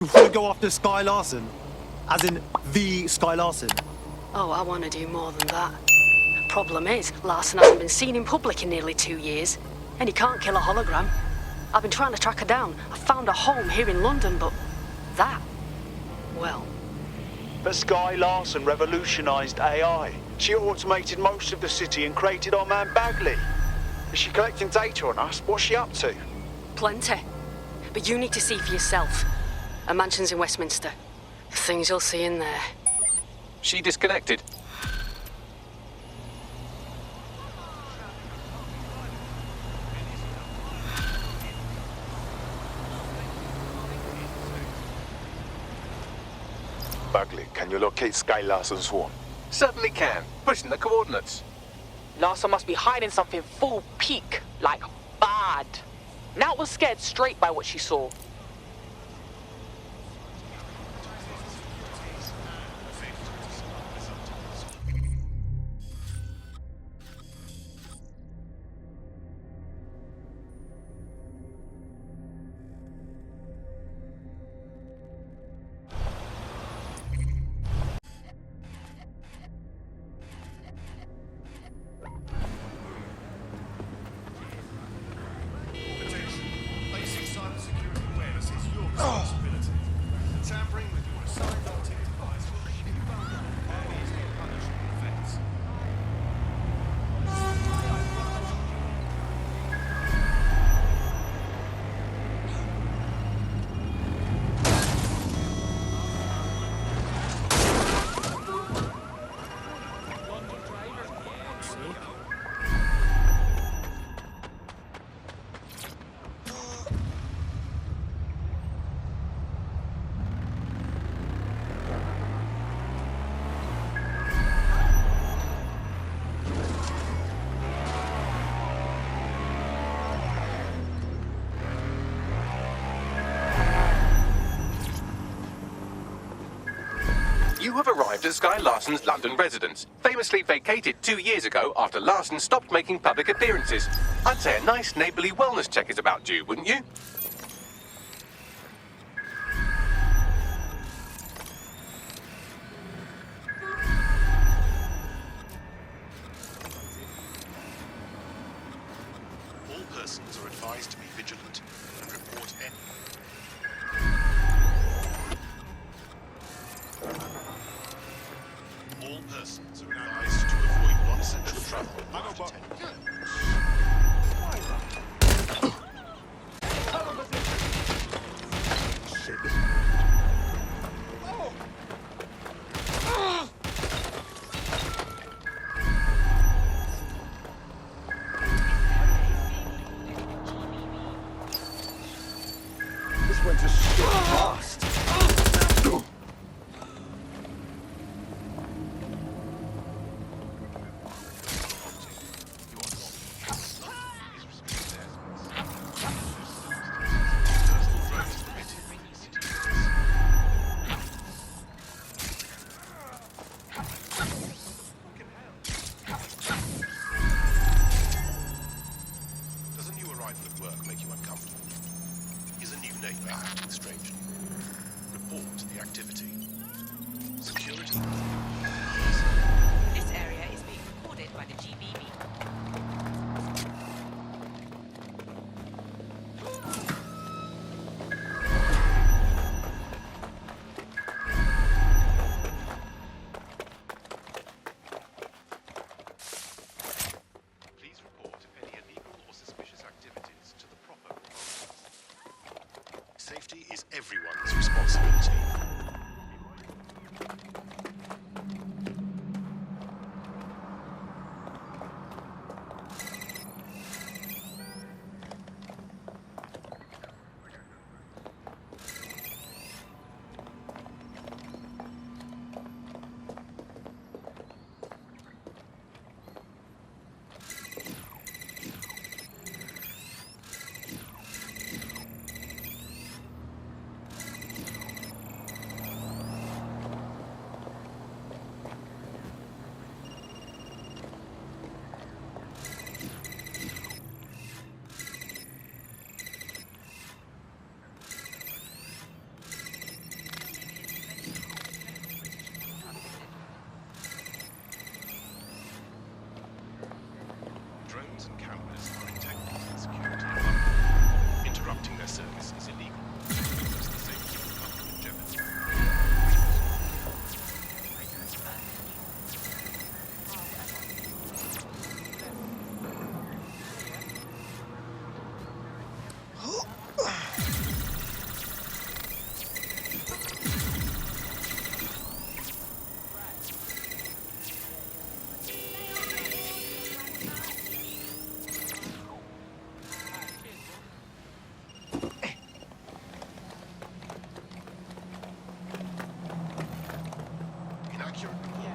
want to go after Sky Larson? As in, the Sky Larson? Oh, I want to do more than that. Problem is, Larson hasn't been seen in public in nearly 2 years, and he can't kill a hologram. I've been trying to track her down. I found a home here in London, but that, well... But Sky Larson revolutionised AI. She automated most of the city and created our man Bagley. Is she collecting data on us? What's she up to? Plenty. But you need to see for yourself. Her mansion's in Westminster. The things you'll see in there. She disconnected. Bagley, can you locate Sky Larson's swarm? Certainly can. Pushing the coordinates. Larson must be hiding something full peak, like bad. Nat was scared straight by what she saw. You have arrived at Sky Larson's London residence, famously vacated 2 years ago after Larson stopped making public appearances. I'd say a nice neighbourly wellness check is about due, wouldn't you? All persons are advised to be vigilant and report any... All persons are advised to avoid non-essential travel after 10 This went to shit fast. Does a new arrival at work make you uncomfortable? Is a new neighbour acting strangely? Report the activity. Security. This area is being recorded by the GBB. Please report any illegal or suspicious activities to the proper authorities. Safety is everyone's responsibility.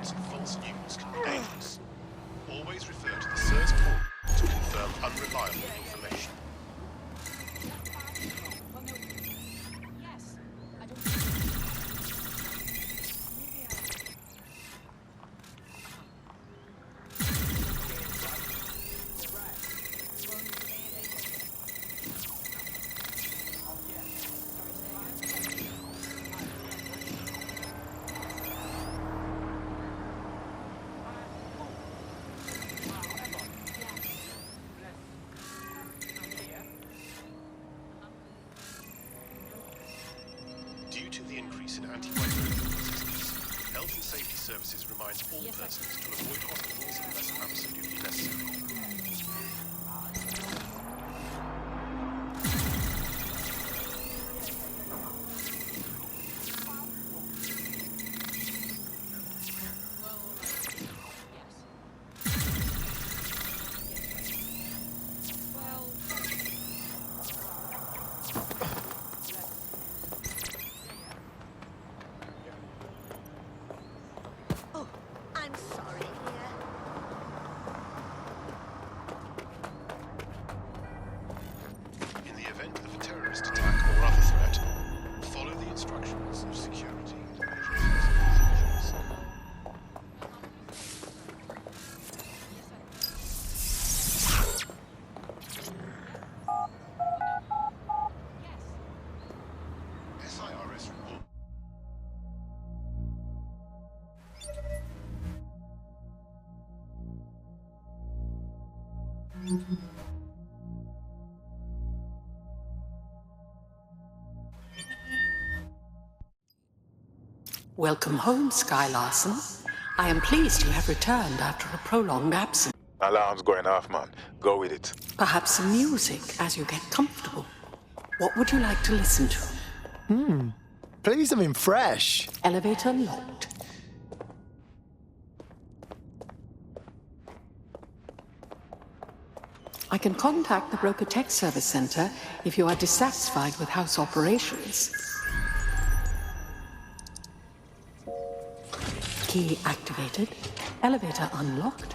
reports of false news can be dangerous. Always refer to the SIRS portal to confirm unreliable information. Due to the increase in antimicrobial resistance, health and safety services remind all persons to avoid hospitals unless absolutely necessary. I'm sorry, dear. In the event of a terrorist attack or other threat, follow the instructions of security and emergency procedures. SIRS report. Welcome home, Sky Larson. I am pleased you have returned after a prolonged absence. Alarm's going off, man. Go with it. Perhaps some music as you get comfortable. What would you like to listen to? Play something fresh. Elevator locked. I can contact the Broker Tech Service Center if you are dissatisfied with house operations. Key activated. Elevator unlocked.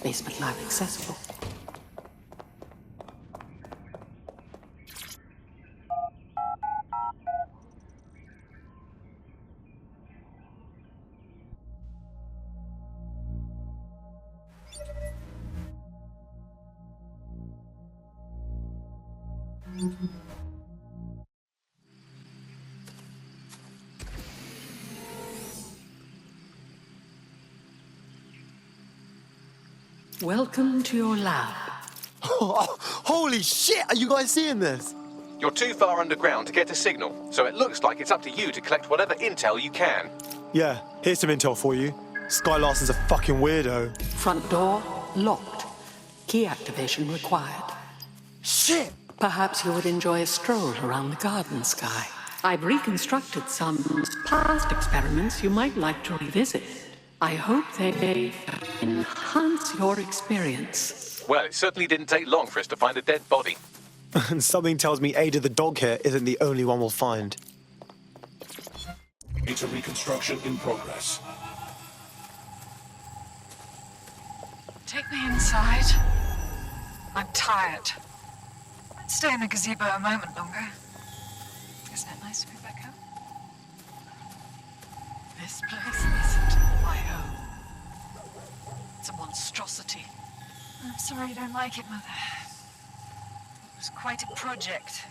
Basement live accessible. Welcome to your lab. Holy shit, are you guys seeing this? You're too far underground to get a signal, so it looks like it's up to you to collect whatever intel you can. Yeah, here's some intel for you. Sky Larson's a fucking weirdo. Front door locked. Key activation required. Shit! Perhaps you would enjoy a stroll around the garden, Sky. I've reconstructed some past experiments you might like to revisit. I hope they enhance your experience. Well, it certainly didn't take long for us to find a dead body. And something tells me Ada the dog here isn't the only one we'll find. Data reconstruction in progress. Take me inside. I'm tired. I'd stay in the gazebo a moment longer. Isn't it nice to be back home? This place isn't my home. It's a monstrosity. I'm sorry you don't like it, Mother. It was quite a project.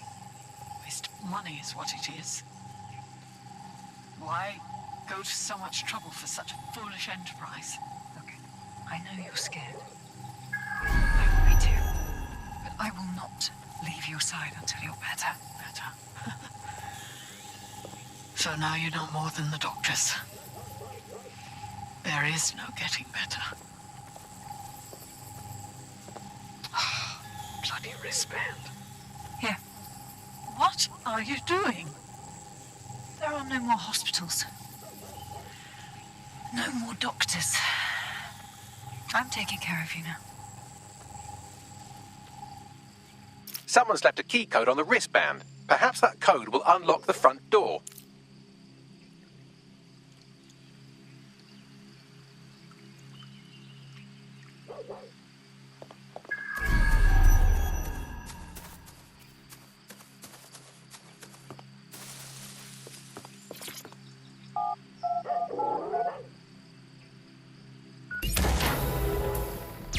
Waste of money is what it is. Why go to so much trouble for such a foolish enterprise? Look, I know you're scared. I will be too. But I will not leave your side until you're better. So now you know more than the doctors. There is no getting better. Bloody wristband. Here. What are you doing? There are no more hospitals. No more doctors. I'm taking care of you now. Someone's left a key code on the wristband. Perhaps that code will unlock the front door.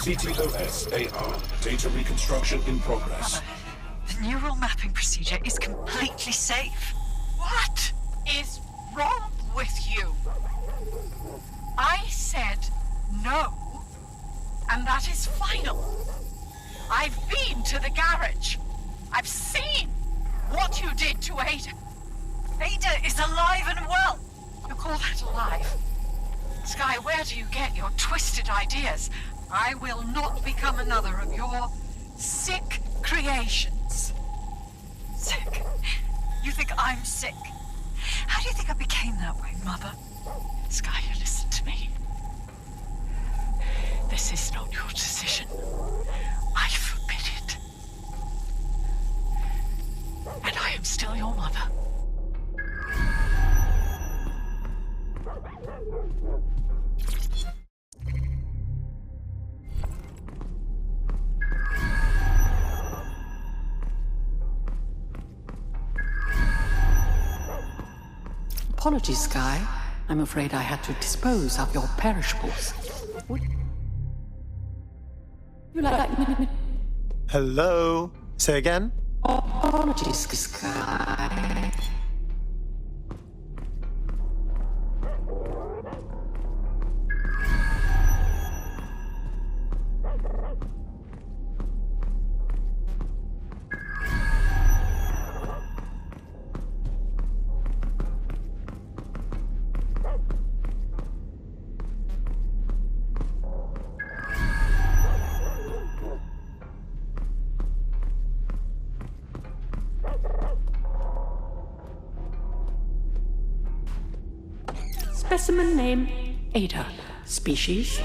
CTOS-AR. Data reconstruction in progress. The neural mapping procedure is completely safe. What is wrong with you? I said no, and that is final. I've been to the garage. I've seen what you did to Ada. Ada is alive and well. You call that alive? Sky, where do you get your twisted ideas? I will not become another of your sick creations. Sick? You think I'm sick? How do you think I became that way, Mother? Sky, you listen to me. This is not your decision. I forbid it. And I am still your mother. Apologies, Sky. I'm afraid I had to dispose of your perishables. Would you like me? Hello? Say again? Apologies, Sky. Specimen name, Ada. Species,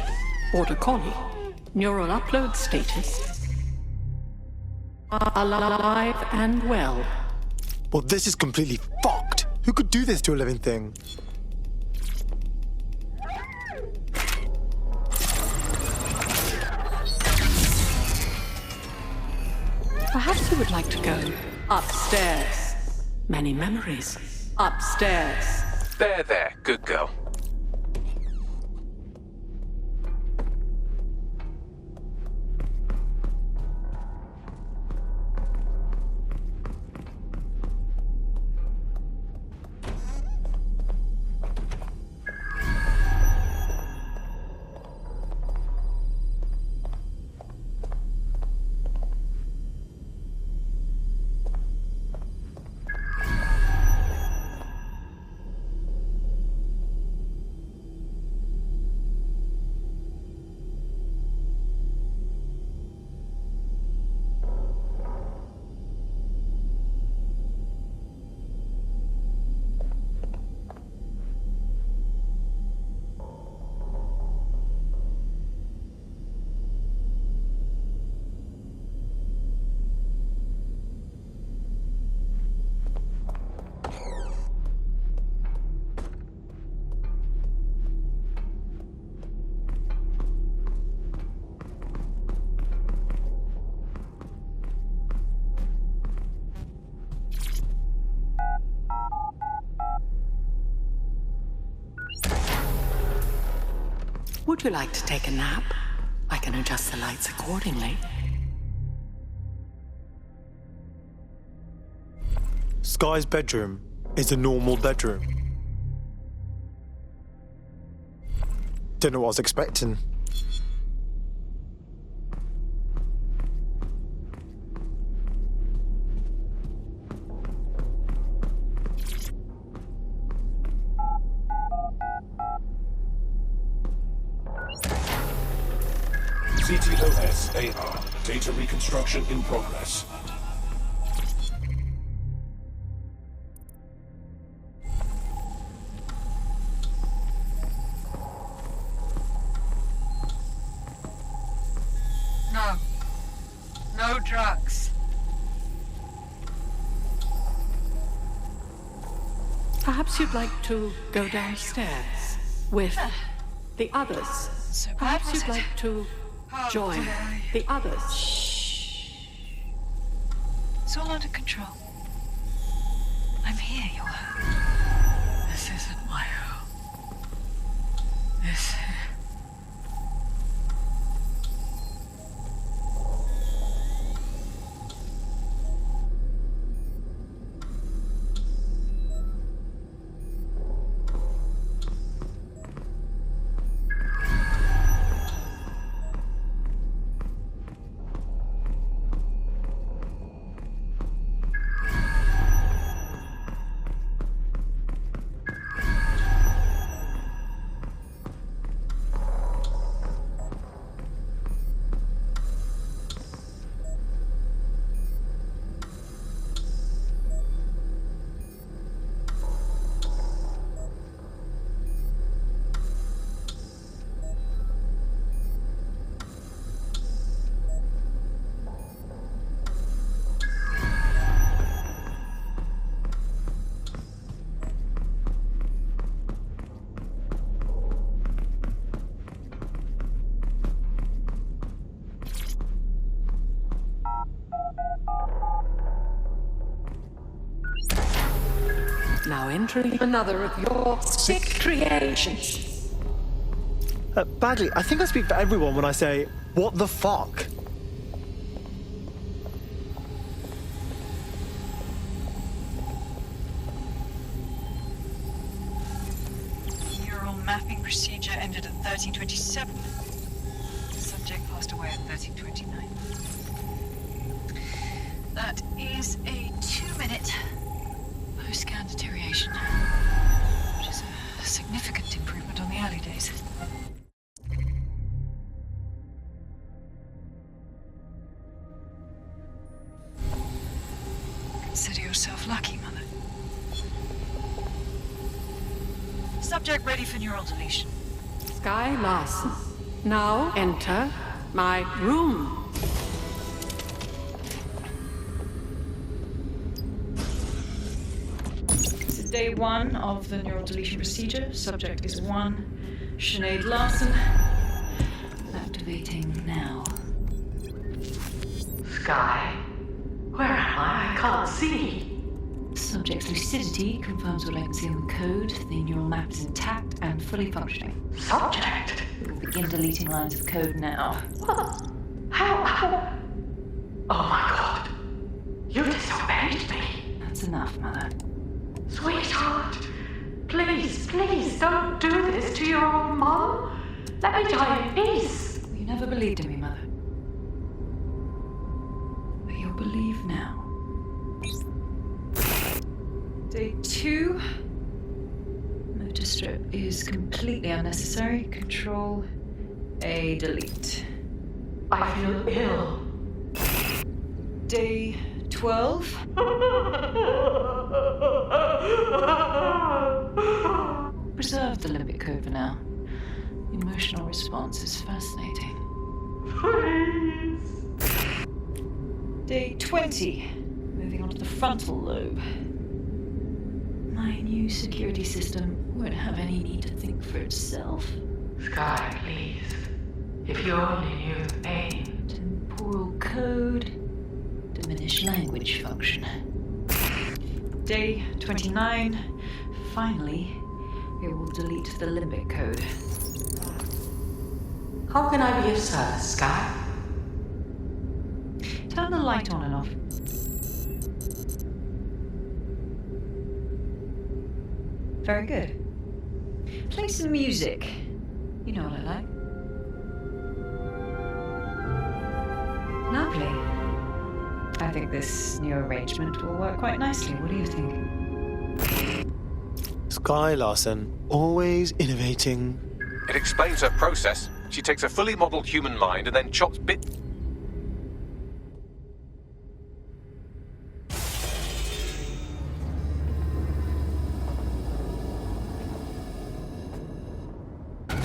Border Collie. Neural upload status, alive and well. Well, this is completely fucked. Who could do this to a living thing? Perhaps you would like to go upstairs. Many memories. Upstairs. There, good girl. Would you like to take a nap? I can adjust the lights accordingly. Sky's bedroom is a normal bedroom. Don't know what I was expecting. CTOS-AR. Data reconstruction in progress. No. No drugs. Perhaps you'd like to go downstairs with the others. So Perhaps you'd like to Join the others. It's all under control. I'm here, your home. This isn't my home. This... Now entering another of your sick creations. Bagley, I think I speak for everyone when I say, what the fuck? Neural mapping procedure ended at 1327. The subject passed away at 1329. That is a 2-minute post-scan deterioration, which is a significant improvement on the early days. Consider yourself lucky, Mother. Subject ready for neural deletion. Sky Larson, now enter my room. Day 1 of the neural deletion procedure. Subject is 1. Sinead Larson. Activating now. Sky, where am I? I can't see. Subject's lucidity confirms what I can see on the code. The neural map is intact and fully functioning. Subject? We will begin deleting lines of code now. What? How? Oh my god. You disobeyed me. That's enough, Mother. Sweetheart, please, please don't do this to your own mom. Let me die in peace. You never believed in me, Mother. But you'll believe now. Day 2. Motor strip is completely unnecessary. Control A, delete. I feel ill. Day 12. Preserve the limbic code for now. Emotional response is fascinating. Please. Day 20. Moving on to the frontal lobe. My new security system won't have any need to think for itself. Sky, please. If you only knew the pain. Temporal code. Diminish language function. Day 29. Finally, it will delete the limbic code. How can I be of service, Sky? Turn the light on and off. Very good. Play some music. You know what I like. Lovely. I think this new arrangement will work quite nicely. What do you think? Sky Larson, always innovating. It explains her process. She takes a fully modeled human mind and then chops bits.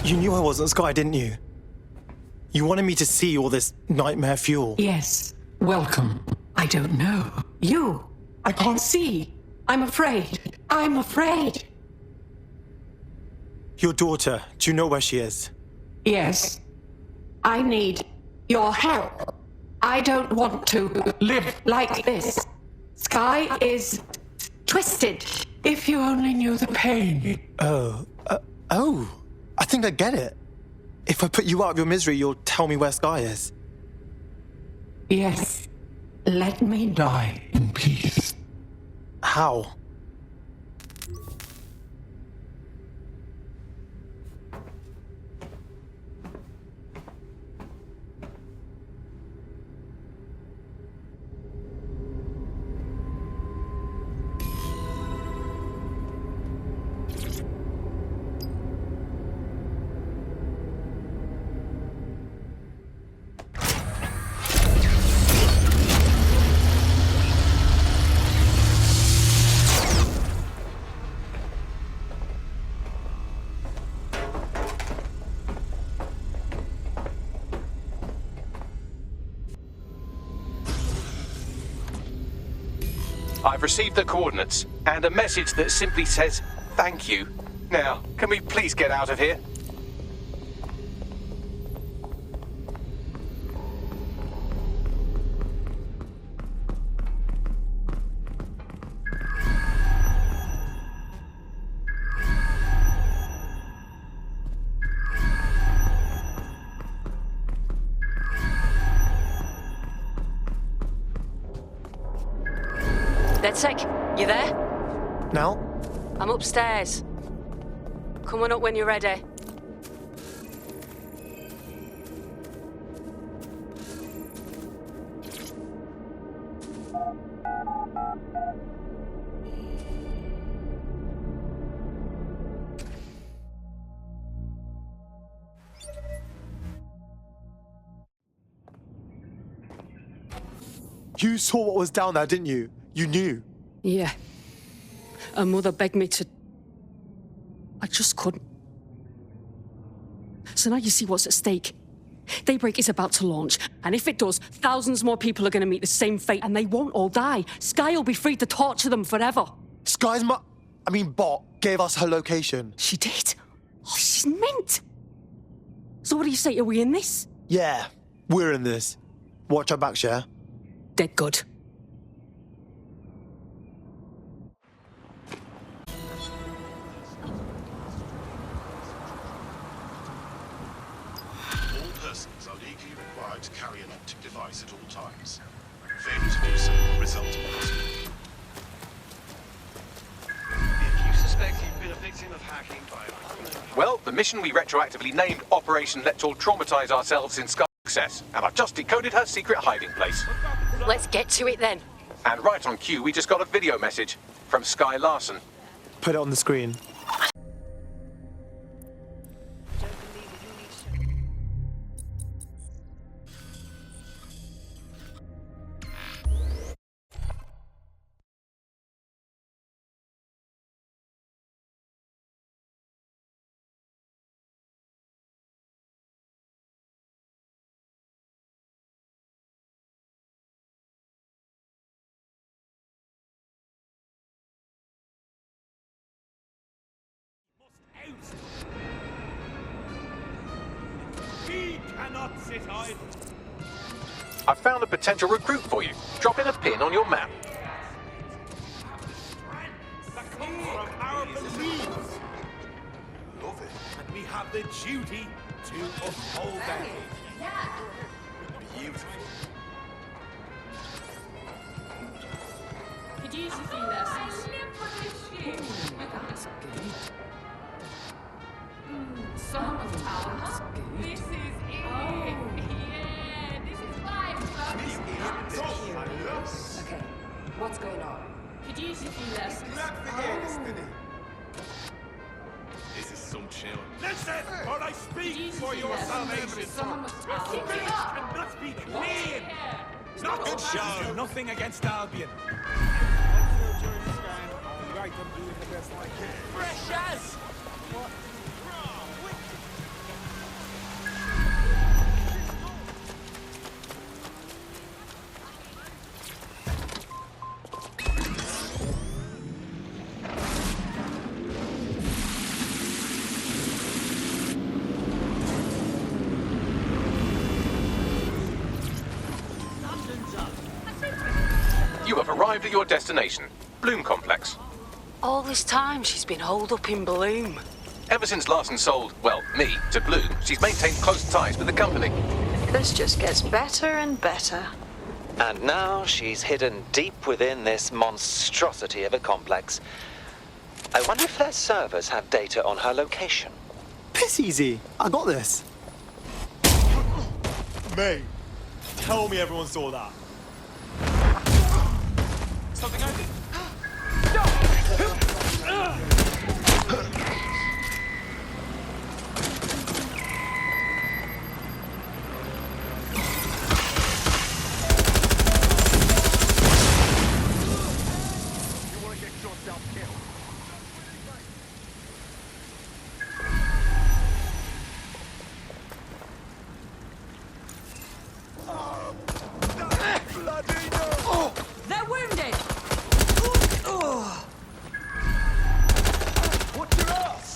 You knew I wasn't Sky, didn't you? You wanted me to see all this nightmare fuel. Yes. Welcome. I don't know. You. I can't see. I'm afraid. I'm afraid. Your daughter, do you know where she is? Yes. I need your help. I don't want to live like this. Sky is twisted. If you only knew the pain. Oh, I think I get it. If I put you out of your misery, you'll tell me where Sky is. Yes. Let me die in peace. How? I've received the coordinates and a message that simply says, thank you. Now, can we please get out of here? DedSec, you there? Now? I'm upstairs. Coming up when you're ready. You saw what was down there, didn't you? You knew. Yeah. Her mother begged me to... I just couldn't. So now you see what's at stake. Daybreak is about to launch, and if it does, thousands more people are going to meet the same fate, and they won't all die. Sky will be free to torture them forever. Sky's bot gave us her location. She did? Oh, she's mint. So what do you say? Are we in this? Yeah, we're in this. Watch our backs, yeah? Dead good. Persons are legally required to carry an optic device at all times. Failure to do so will result in prosecution. If you suspect you've been a victim of hacking by Well, the mission we retroactively named Operation Let's All Traumatize Ourselves in Sky success, and I've just decoded her secret hiding place. Let's get to it then. And right on cue, we just got a video message from Sky Larson. Put it on the screen. We cannot sit idle. I've found a potential recruit for you. Drop in a pin on your map. That comes from our beliefs. Love it. And we have the duty to uphold them. Beautiful. Could use a few lessons. That's good. Song of Talent. This is it. Yeah, this is live. Okay, what's going on? Could use a few lessons. This is some chill. Listen, or I speak for your salvation. Your face cannot be clean. Not good show. Nothing against Albion. Fresh as. What? arrived at your destination, Bloom Complex. All this time she's been holed up in Bloom. Ever since Larson sold, well, me, to Bloom, she's maintained close ties with the company. This just gets better and better. And now she's hidden deep within this monstrosity of a complex. I wonder if their servers have data on her location. Piss easy. I got this. Mate, tell me everyone saw that. Something I did. They're wounded! What's your ass?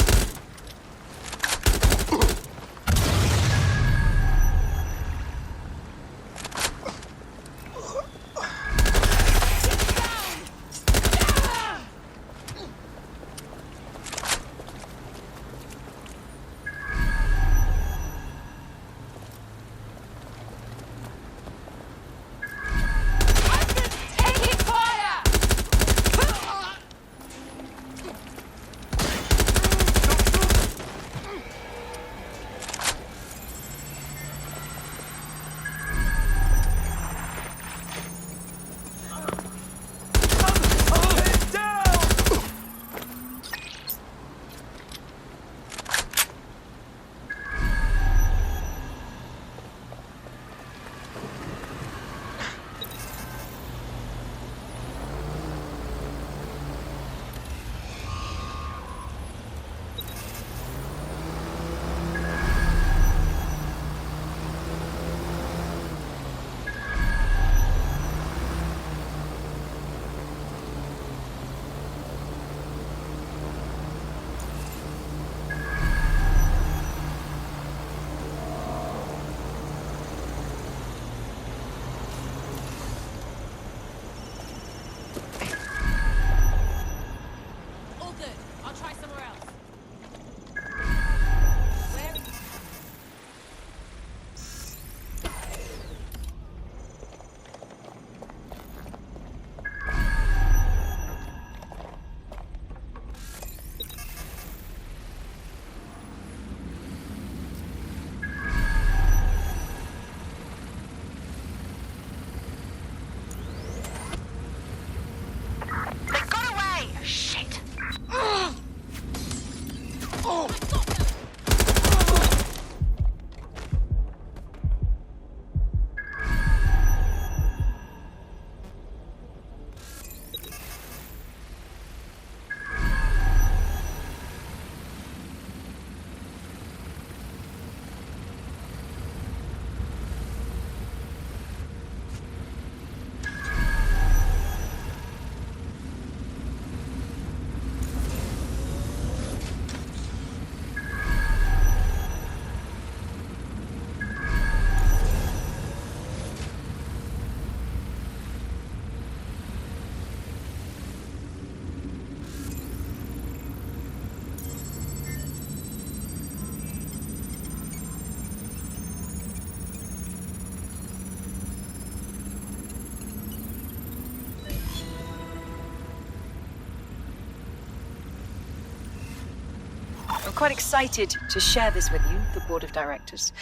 I'm quite excited to share this with you, the board of directors.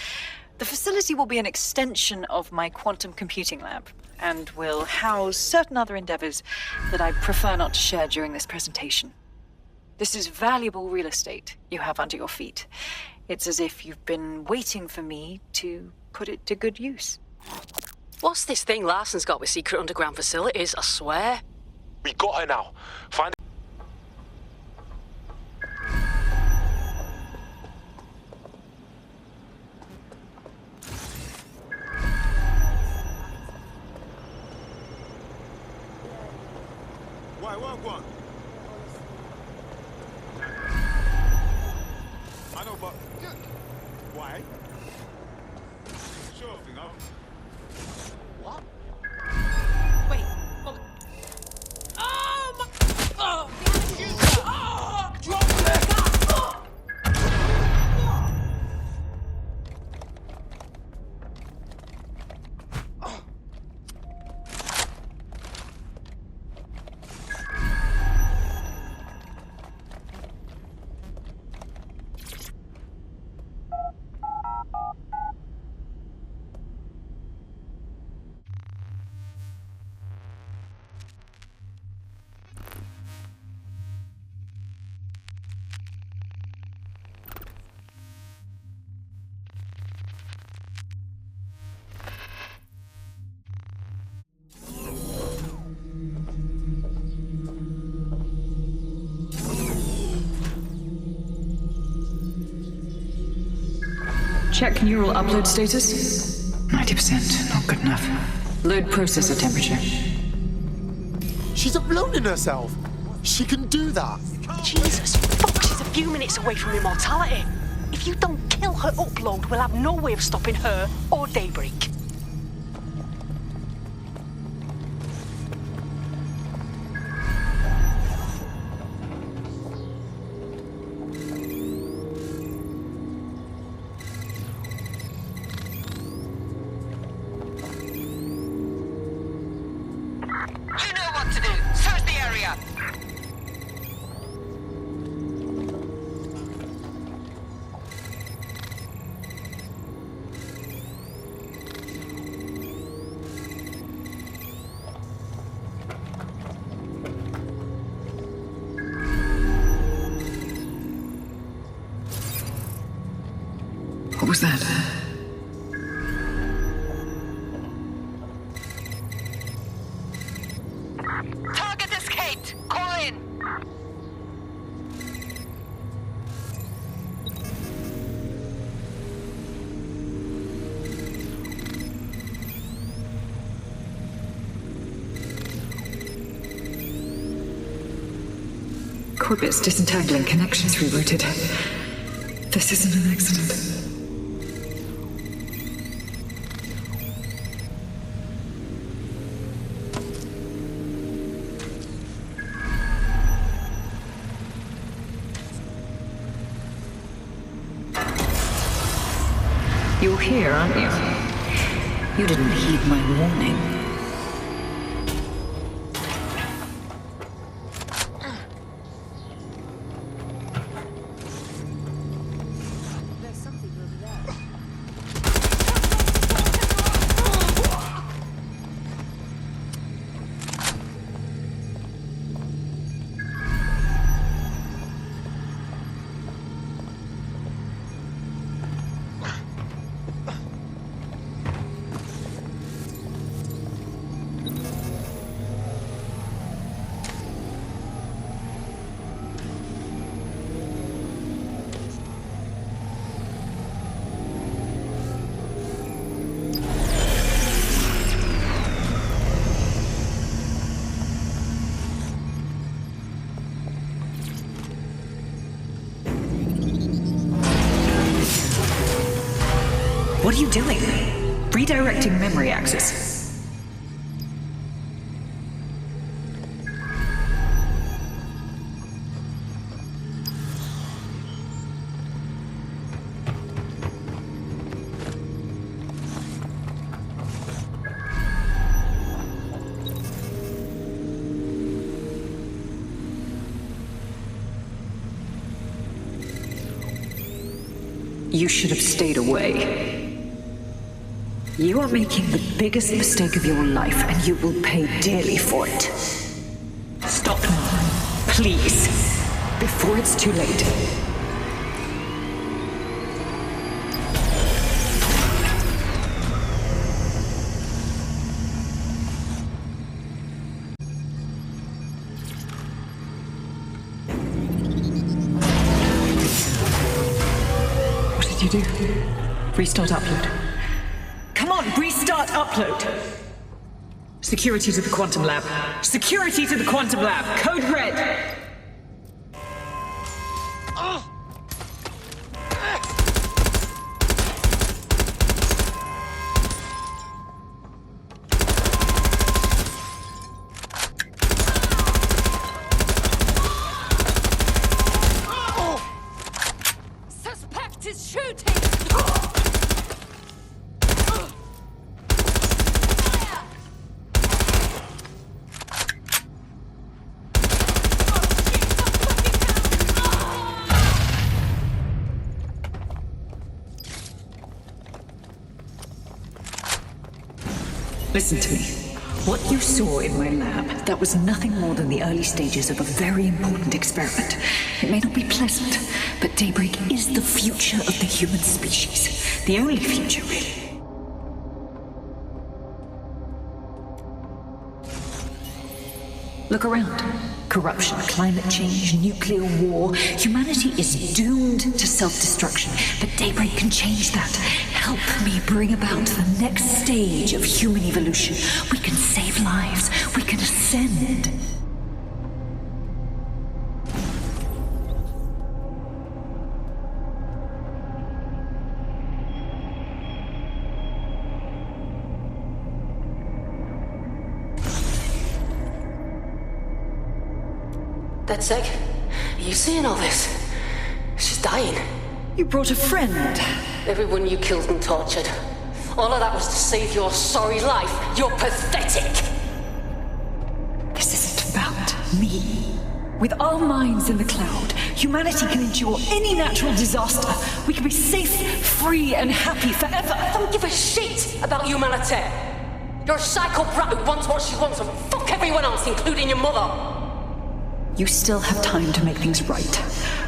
The facility will be an extension of my quantum computing lab and will house certain other endeavors that I prefer not to share during this presentation. This is valuable real estate you have under your feet. It's as if you've been waiting for me to put it to good use. What's this thing Larson's got with secret underground facilities, I swear? We got her now. Find Why, what? I know, but why? Sure thing, What? Wait, Check neural upload status. 90%, not good enough. Load processor temperature. She's uploading herself. She can do that. Jesus fuck, she's a few minutes away from immortality. If you don't kill her upload, we'll have no way of stopping her or Daybreak. You know what to do. Search the area. What was that? Target escaped. Call in. Corbet's disentangling connections rerouted. This isn't an accident. You're here, aren't you? You didn't heed my warning. There's something over there. What are you doing? Redirecting memory access. You should have stayed away. You are making the biggest mistake of your life, and you will pay dearly for it. Stop now, please, before it's too late. What did you do? Restart upload. Come on, restart upload! Security to the quantum lab. Security to the quantum lab. Code red. Suspect is shooting! Listen to me. What you saw in my lab, that was nothing more than the early stages of a very important experiment. It may not be pleasant, but Daybreak is the future of the human species. The only future, really. Look around. Corruption, climate change, nuclear war. Humanity is doomed to self-destruction, but Daybreak can change that. Help me bring about the next stage of human evolution. We can save lives. We can ascend. DedSec, are you seeing all this? She's dying. You brought a friend. Everyone you killed and tortured. All of that was to save your sorry life. You're pathetic! This isn't about me. With our minds in the cloud, humanity can endure any natural disaster. We can be safe, free, and happy forever. I don't give a shit about humanity. You're a psycho brat who wants what she wants and fuck everyone else, including your mother. You still have time to make things right.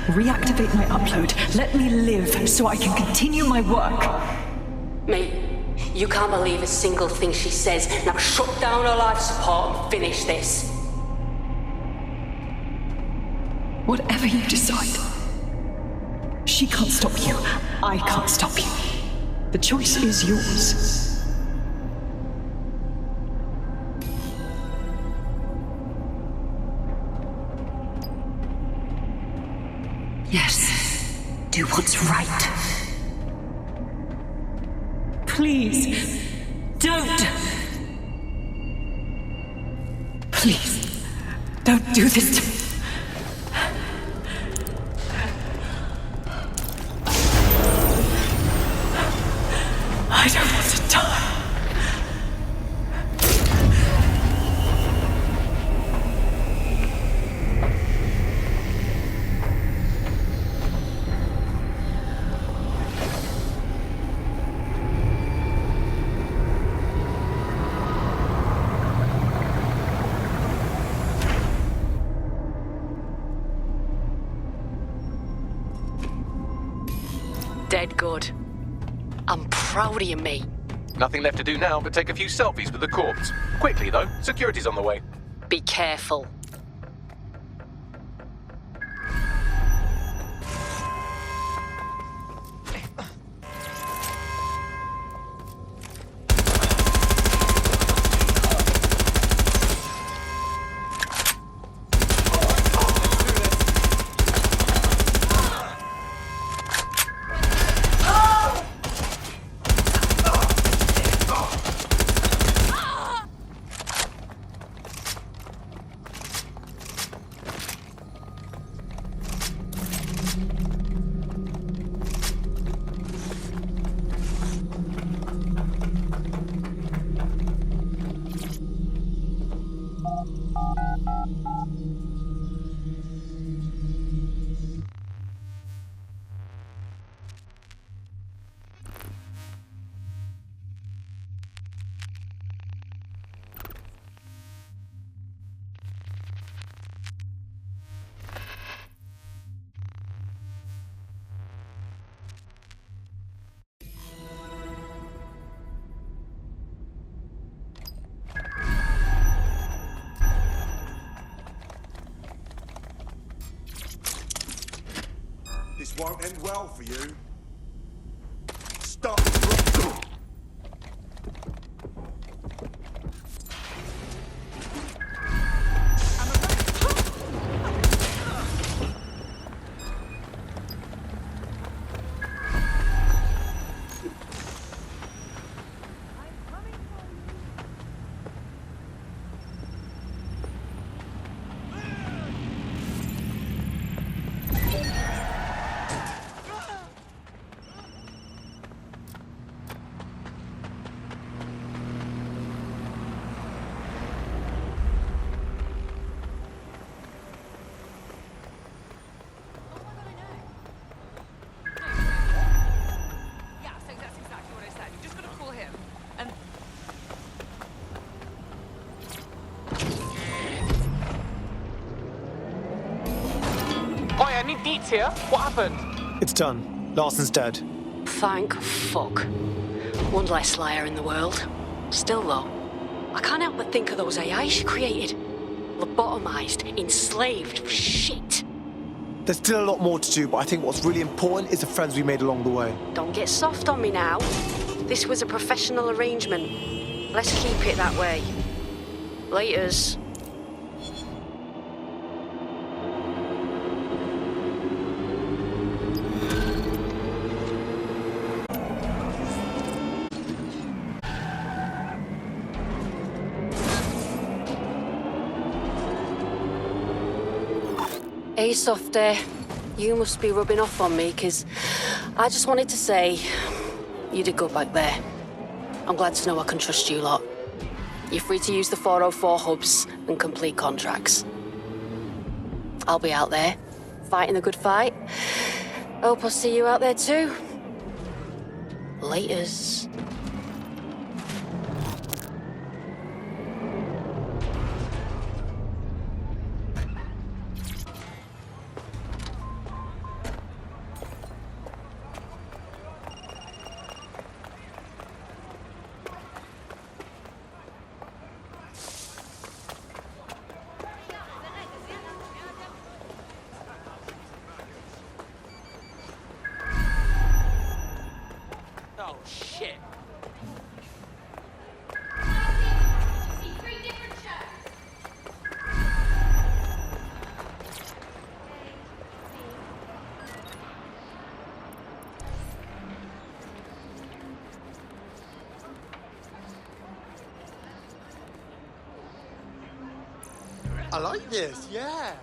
Reactivate my upload. Let me live so I can continue my work. Mate, you can't believe a single thing she says. Now shut down her life support and finish this. Whatever you decide. She can't stop you. I can't stop you. The choice is yours. Yes, do what's right. Please, don't. Please, don't do this to me. I don't want to die. Dead good. I'm proud of you, mate. Nothing left to do now but take a few selfies with the corpse. Quickly, though. Security's on the way. Be careful. This won't end well for you. Stop. I need deets here. What happened? It's done. Larson's dead. Thank fuck. One less liar in the world. Still though, I can't help but think of those AI she created. lobotomized, enslaved. Shit. There's still a lot more to do, but I think what's really important is the friends we made along the way. Don't get soft on me now. This was a professional arrangement. Let's keep it that way. Laters. Hey, Softy. You must be rubbing off on me, 'cause I just wanted to say you did good back there. I'm glad to know I can trust you lot. You're free to use the 404 hubs and complete contracts. I'll be out there, fighting the good fight. Hope I'll see you out there too. Laters. Oh, shit. I like this, yeah.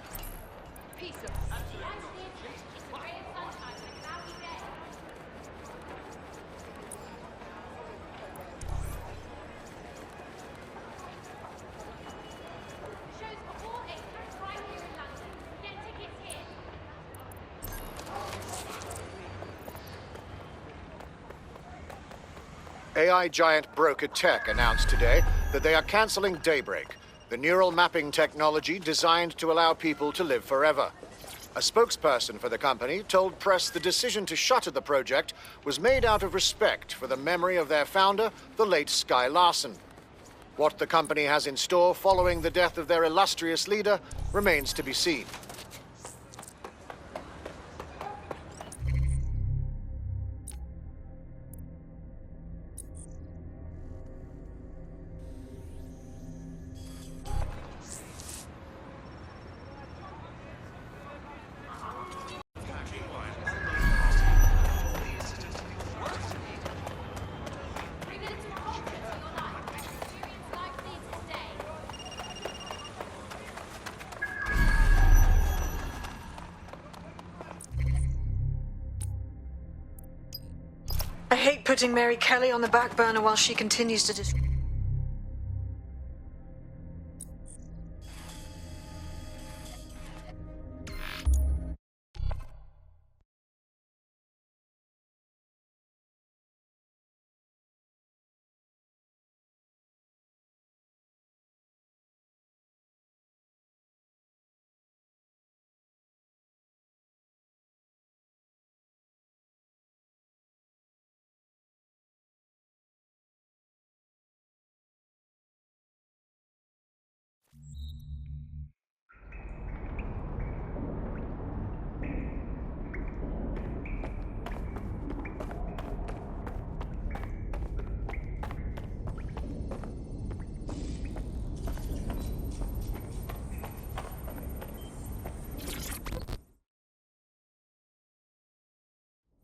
AI giant Broker Tech announced today that they are canceling Daybreak, the neural mapping technology designed to allow people to live forever. A spokesperson for the company told press the decision to shutter the project was made out of respect for the memory of their founder, the late Sky Larson. What the company has in store following the death of their illustrious leader remains to be seen. I hate putting Mary Kelly on the back burner while she continues to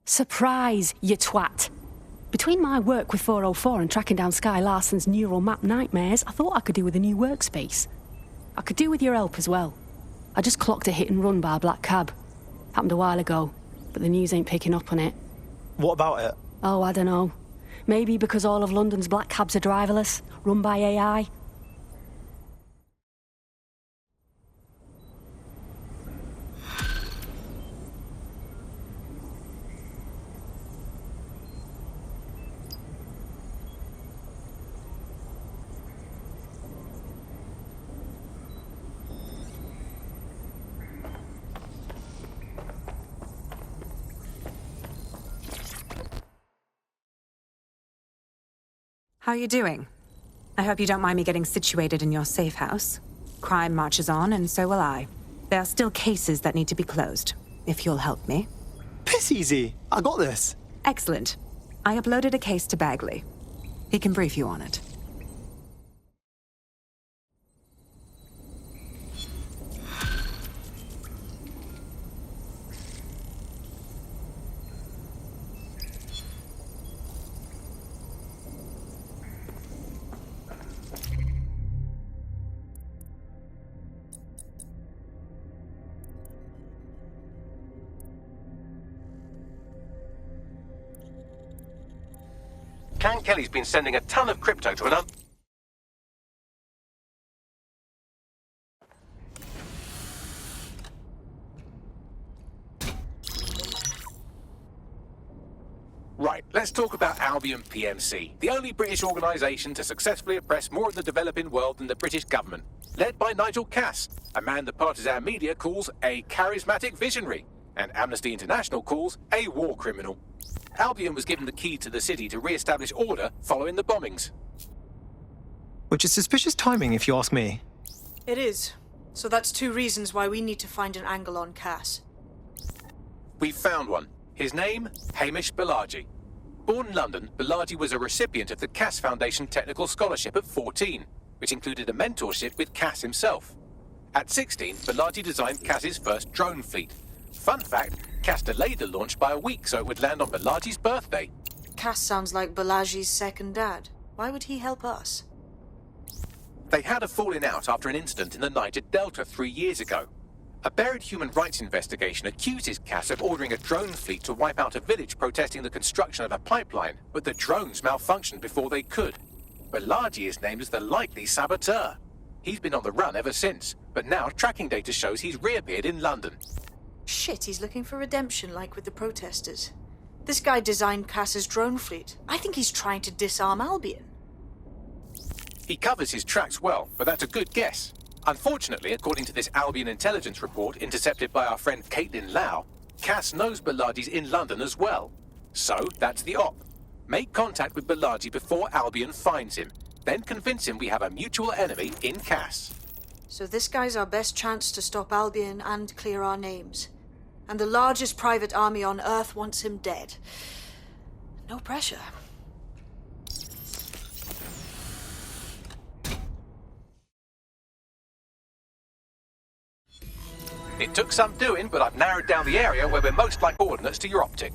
Surprise, you twat. Between my work with 404 and tracking down Sky Larson's neural map nightmares, I thought I could do with a new workspace. I could do with your help as well. I just clocked a hit and run by a black cab. Happened a while ago, but the news ain't picking up on it. What about it? Oh, I don't know. Maybe because all of London's black cabs are driverless, run by AI. How are you doing? I hope you don't mind me getting situated in your safe house. Crime marches on, and so will I. There are still cases that need to be closed, if you'll help me. Piss easy. I got this. Excellent. I uploaded a case to Bagley. He can brief you on it. Can Kelly's been sending a ton of crypto to an Right, let's talk about Albion PMC, the only British organisation to successfully oppress more of the developing world than the British government. Led by Nigel Cass, a man the partisan media calls a charismatic visionary, and Amnesty International calls a war criminal. Albion was given the key to the city to re-establish order following the bombings. Which is suspicious timing, if you ask me. It is. So that's 2 reasons why we need to find an angle on Cass. We've found one. His name, Hamish Balaji. Born in London, Balaji was a recipient of the Cass Foundation Technical Scholarship at 14, which included a mentorship with Cass himself. At 16, Balaji designed Cass's first drone fleet. Fun fact, Cass delayed the launch by a week so it would land on Balaji's birthday. Cass sounds like Balaji's second dad. Why would he help us? They had a falling out after an incident in the Niger Delta 3 years ago. A buried human rights investigation accuses Cass of ordering a drone fleet to wipe out a village protesting the construction of a pipeline, but the drones malfunctioned before they could. Balaji is named as the likely saboteur. He's been on the run ever since, but now tracking data shows he's reappeared in London. Shit, he's looking for redemption like with the protesters. This guy designed Cass's drone fleet. I think he's trying to disarm Albion. He covers his tracks well, but that's a good guess. Unfortunately, according to this Albion intelligence report intercepted by our friend Caitlin Lau, Cass knows Balaji's in London as well. So, that's the op. Make contact with Balaji before Albion finds him. Then convince him we have a mutual enemy in Cass. So this guy's our best chance to stop Albion and clear our names. And the largest private army on Earth wants him dead. No pressure. It took some doing, but I've narrowed down the area where we're most like coordinates to your optic.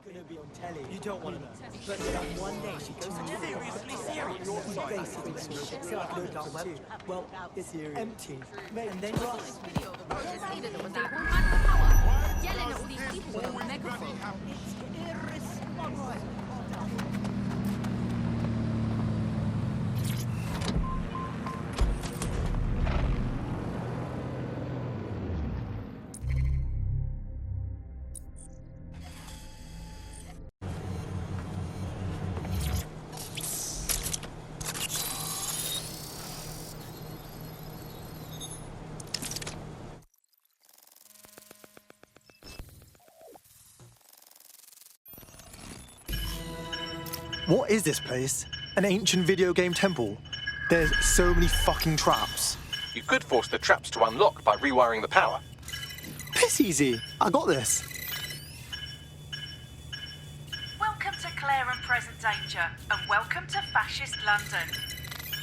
Gonna be on telly. You don't want to know. But one day she goes seriously serious. Basically, so I can look up too. Well, it's empty. And then Ross. Yelling at all these people with a megaphone. It's irresponsible. What is this place? An ancient video game temple? There's so many fucking traps. You could force the traps to unlock by rewiring the power. Piss easy. I got this. Welcome to Clear and Present Danger, and welcome to Fascist London.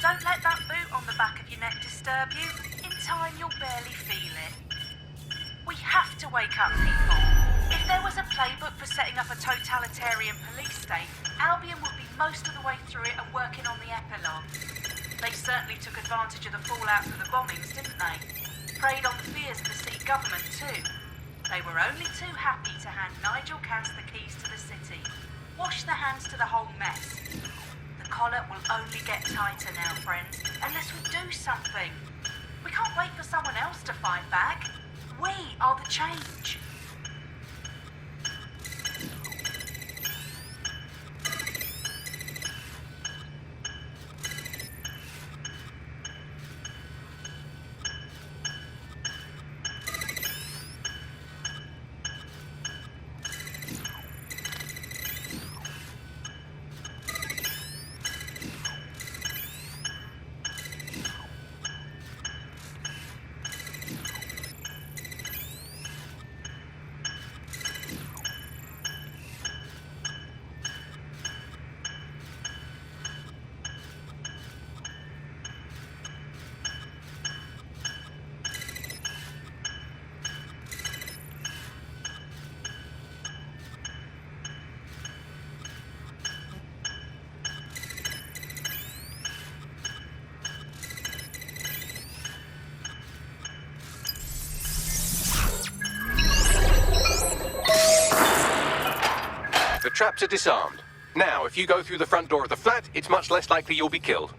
Don't let that boot on the back of your neck disturb you. In time, you'll barely feel it. We have to wake up, people. If there was a playbook for setting up a totalitarian police state, Albion would be most of the way through it and working on the epilogue. They certainly took advantage of the fallout from the bombings, didn't they? Preyed on the fears of the city government, too. They were only too happy to hand Nigel Cass the keys to the city. Wash their hands to the whole mess. The collar will only get tighter now, friends, unless we do something. We can't wait for someone else to fight back. We are the change. The traps are disarmed. Now, if you go through the front door of the flat, it's much less likely you'll be killed.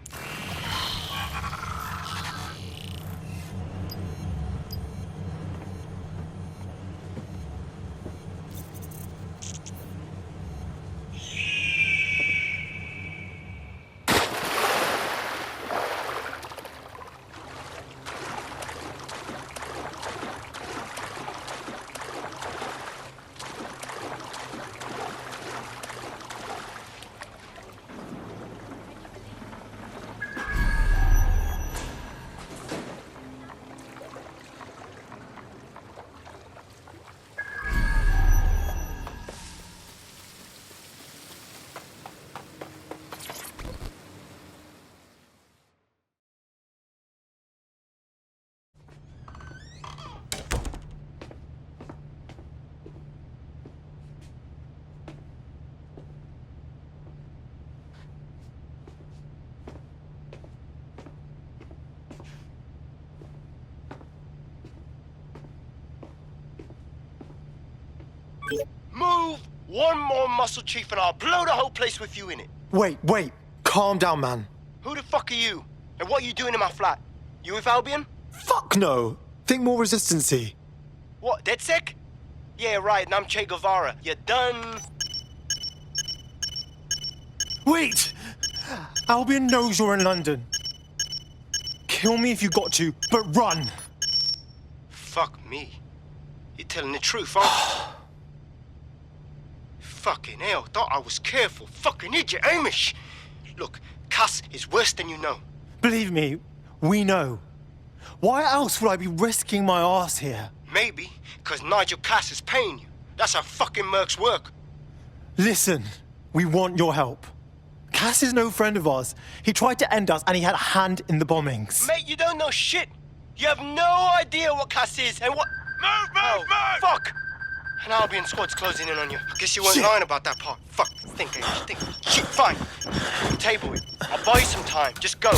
Move one more muscle, Chief, and I'll blow the whole place with you in it. Wait. Calm down, man. Who the fuck are you? And what are you doing in my flat? You with Albion? Fuck no. Think more resistancy. What, DedSec? Yeah, right, and I'm Che Guevara. You done? Wait! Albion knows you're in London. Kill me if you got to, but run! Fuck me. You're telling the truth, aren't you? Fucking hell, thought I was careful. Fucking idiot, Amish! Look, Cass is worse than you know. Believe me, we know. Why else would I be risking my ass here? Maybe, because Nigel Cass is paying you. That's how fucking mercs work. Listen, we want your help. Cass is no friend of ours. He tried to end us and he had a hand in the bombings. Mate, you don't know shit. You have no idea what Cass is and what... Move! Fuck! An Albion squad's closing in on you. I guess you weren't lying about that part. Fuck. Think, Amish, think. Shit, fine. Table it. I'll buy you some time. Just go.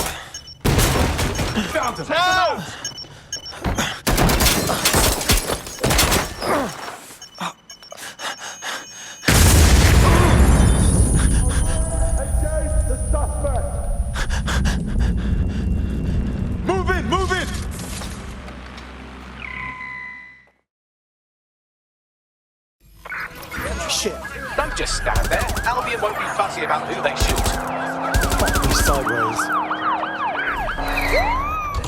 Found him! No! Move in! Shit. Don't just stand there. Albion won't be fussy about who they shoot. Fuck me sideways.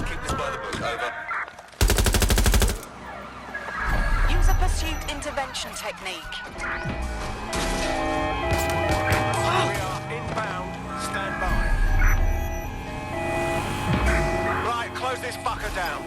Keep this by the book, over. Use a pursuit intervention technique. We are inbound. Stand by. Right, close this fucker down.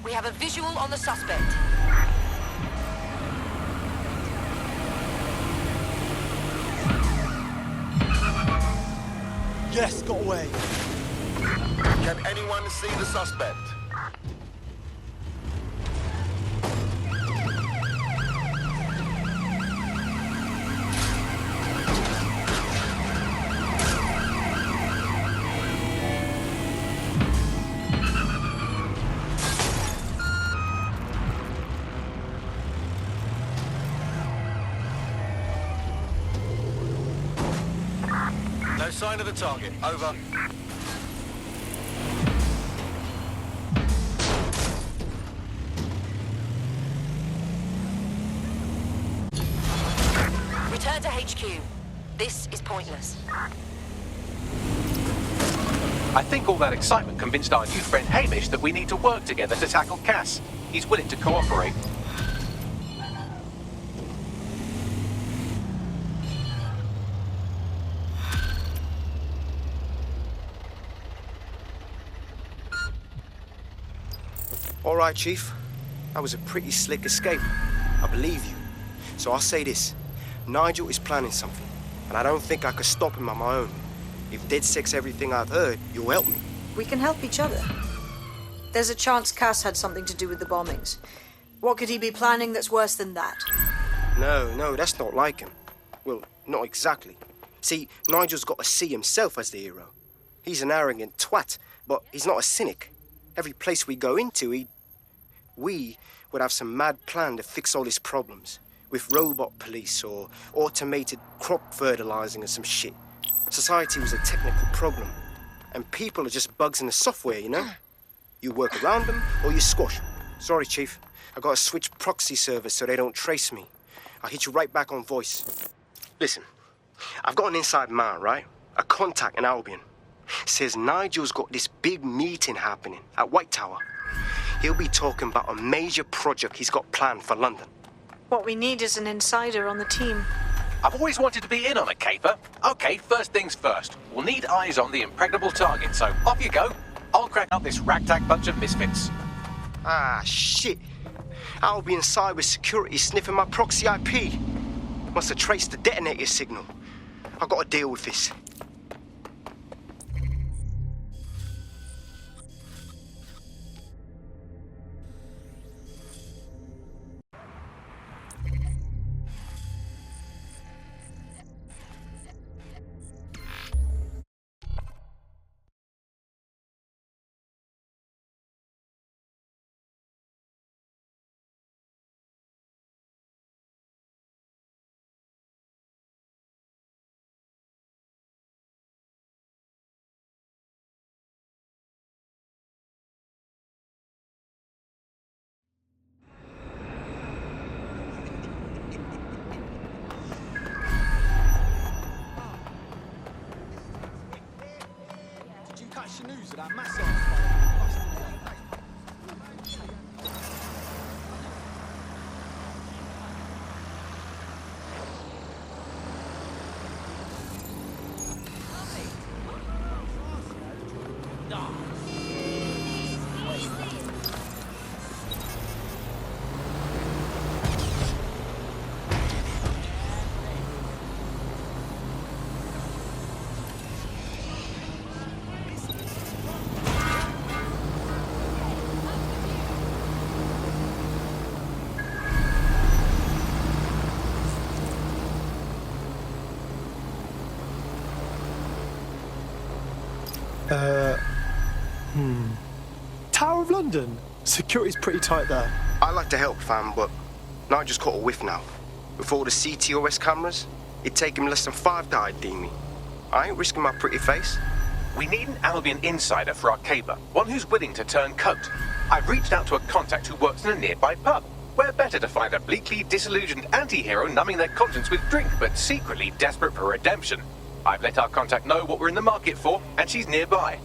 We have a visual on the suspect. Yes, got away. Can anyone see the suspect? No sign of the target. Over. Return to HQ. This is pointless. I think all that excitement convinced our new friend Hamish that we need to work together to tackle Cass. He's willing to cooperate. All right, Chief. That was a pretty slick escape. I believe you. So I'll say this. Nigel is planning something, and I don't think I could stop him on my own. If DedSec's everything I've heard, you'll help me. We can help each other. There's a chance Cass had something to do with the bombings. What could he be planning that's worse than that? No, that's not like him. Well, not exactly. See, Nigel's got to see himself as the hero. He's an arrogant twat, but he's not a cynic. Every place we go into, we would have some mad plan to fix all his problems. With robot police or automated crop fertilizing or some shit. Society was a technical problem. And people are just bugs in the software, you know? You work around them or you squash them. Sorry, Chief. I gotta switch proxy servers so they don't trace me. I'll hit you right back on voice. Listen, I've got an inside man, right? A contact in Albion. Says Nigel's got this big meeting happening at White Tower. He'll be talking about a major project he's got planned for London. What we need is an insider on the team. I've always wanted to be in on a caper. Okay, first things first. We'll need eyes on the impregnable target, so off you go. I'll crack up this ragtag bunch of misfits. Ah, shit. Albion cybersecurity sniffing my proxy IP. Must have traced the detonator signal. I've got to deal with this. News of that Tower of London? Security's pretty tight there. I like to help, fam, but Nigel's caught a whiff now. With all the CTOS cameras, it'd take him less than 5 to ID me. I ain't risking my pretty face. We need an Albion insider for our caper, one who's willing to turn coat. I've reached out to a contact who works in a nearby pub. Where better to find a bleakly disillusioned anti-hero numbing their conscience with drink, but secretly desperate for redemption. I've let our contact know what we're in the market for, and she's nearby.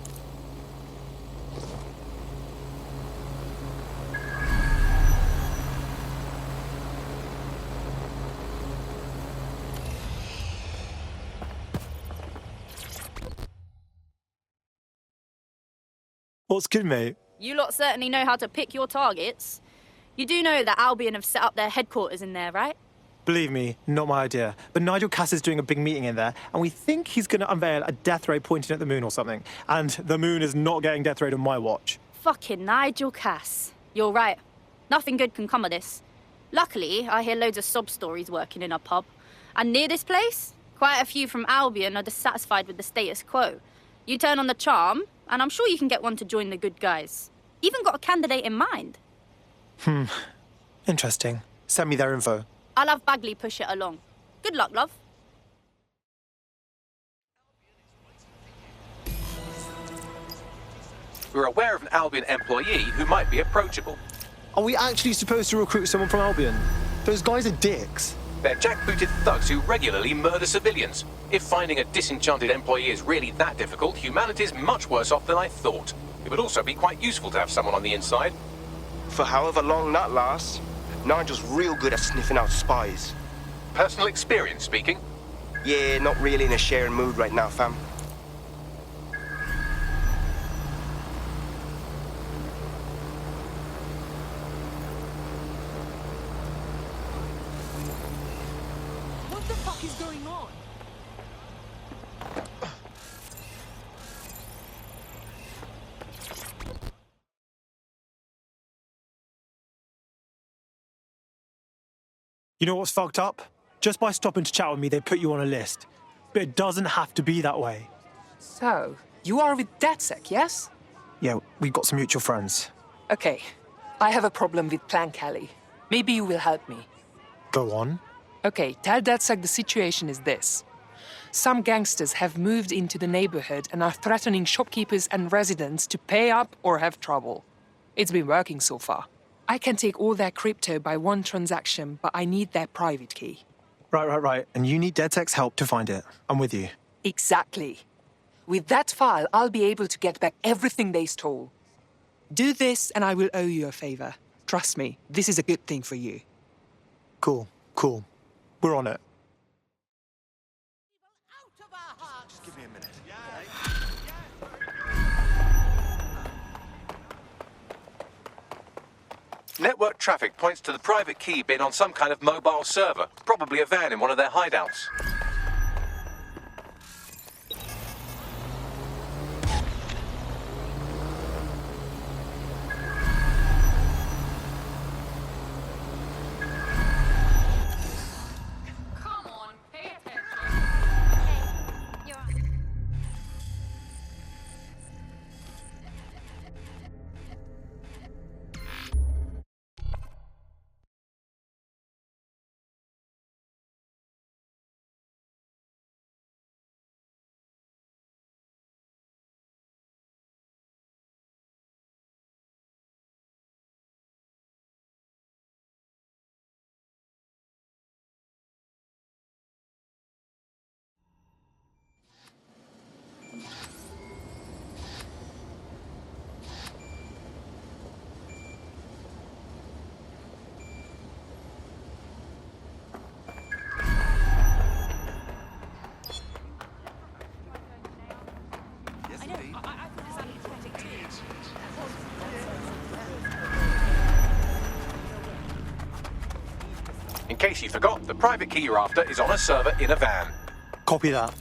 What's good, mate? You lot certainly know how to pick your targets. You do know that Albion have set up their headquarters in there, right? Believe me, not my idea. But Nigel Cass is doing a big meeting in there, and we think he's going to unveil a death ray pointing at the moon or something. And the moon is not getting death rayed on my watch. Fucking Nigel Cass. You're right. Nothing good can come of this. Luckily, I hear loads of sob stories working in a pub. And near this place, quite a few from Albion are dissatisfied with the status quo. You turn on the charm, and I'm sure you can get one to join the good guys. Even got a candidate in mind. Interesting. Send me their info. I'll have Bagley push it along. Good luck, love. we're aware of an Albion employee who might be approachable. Are we actually supposed to recruit someone from Albion? Those guys are dicks. They're jackbooted thugs who regularly murder civilians. If finding a disenchanted employee is really that difficult, humanity's much worse off than I thought. It would also be quite useful to have someone on the inside. For however long that lasts, Nigel's real good at sniffing out spies. Personal experience speaking? Yeah, not really in a sharing mood right now, fam. What the fuck is going on? You know what's fucked up? Just by stopping to chat with me, they put you on a list. But it doesn't have to be that way. So, you are with DedSec, yes? Yeah, we've got some mutual friends. Okay. I have a problem with Plan Cali. Maybe you will help me. Go on. Okay, tell DedSec the situation is this. Some gangsters have moved into the neighborhood and are threatening shopkeepers and residents to pay up or have trouble. It's been working so far. I can take all their crypto by one transaction, but I need their private key. Right. And you need DedSec's help to find it. I'm with you. Exactly. With that file, I'll be able to get back everything they stole. Do this and I will owe you a favor. Trust me, this is a good thing for you. Cool. We're on it. Just give me a minute. Network traffic points to the private key being on some kind of mobile server, probably a van in one of their hideouts. In case you forgot, the private key you're after is on a server in a van. Copy that.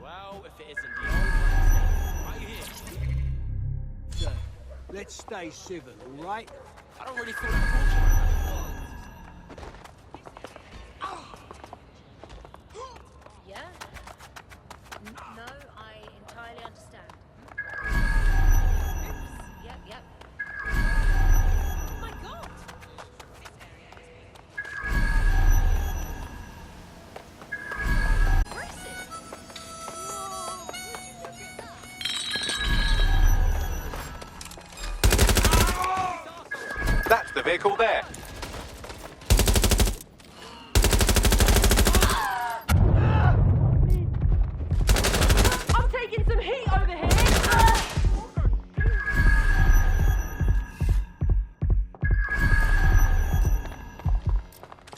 Well, if it isn't the old right here. Sir, let's stay civil, all right? I don't really feel like talking. Yeah? No, I entirely understand. Yep. Oh my god! That's the vehicle there. I'm taking some heat over here!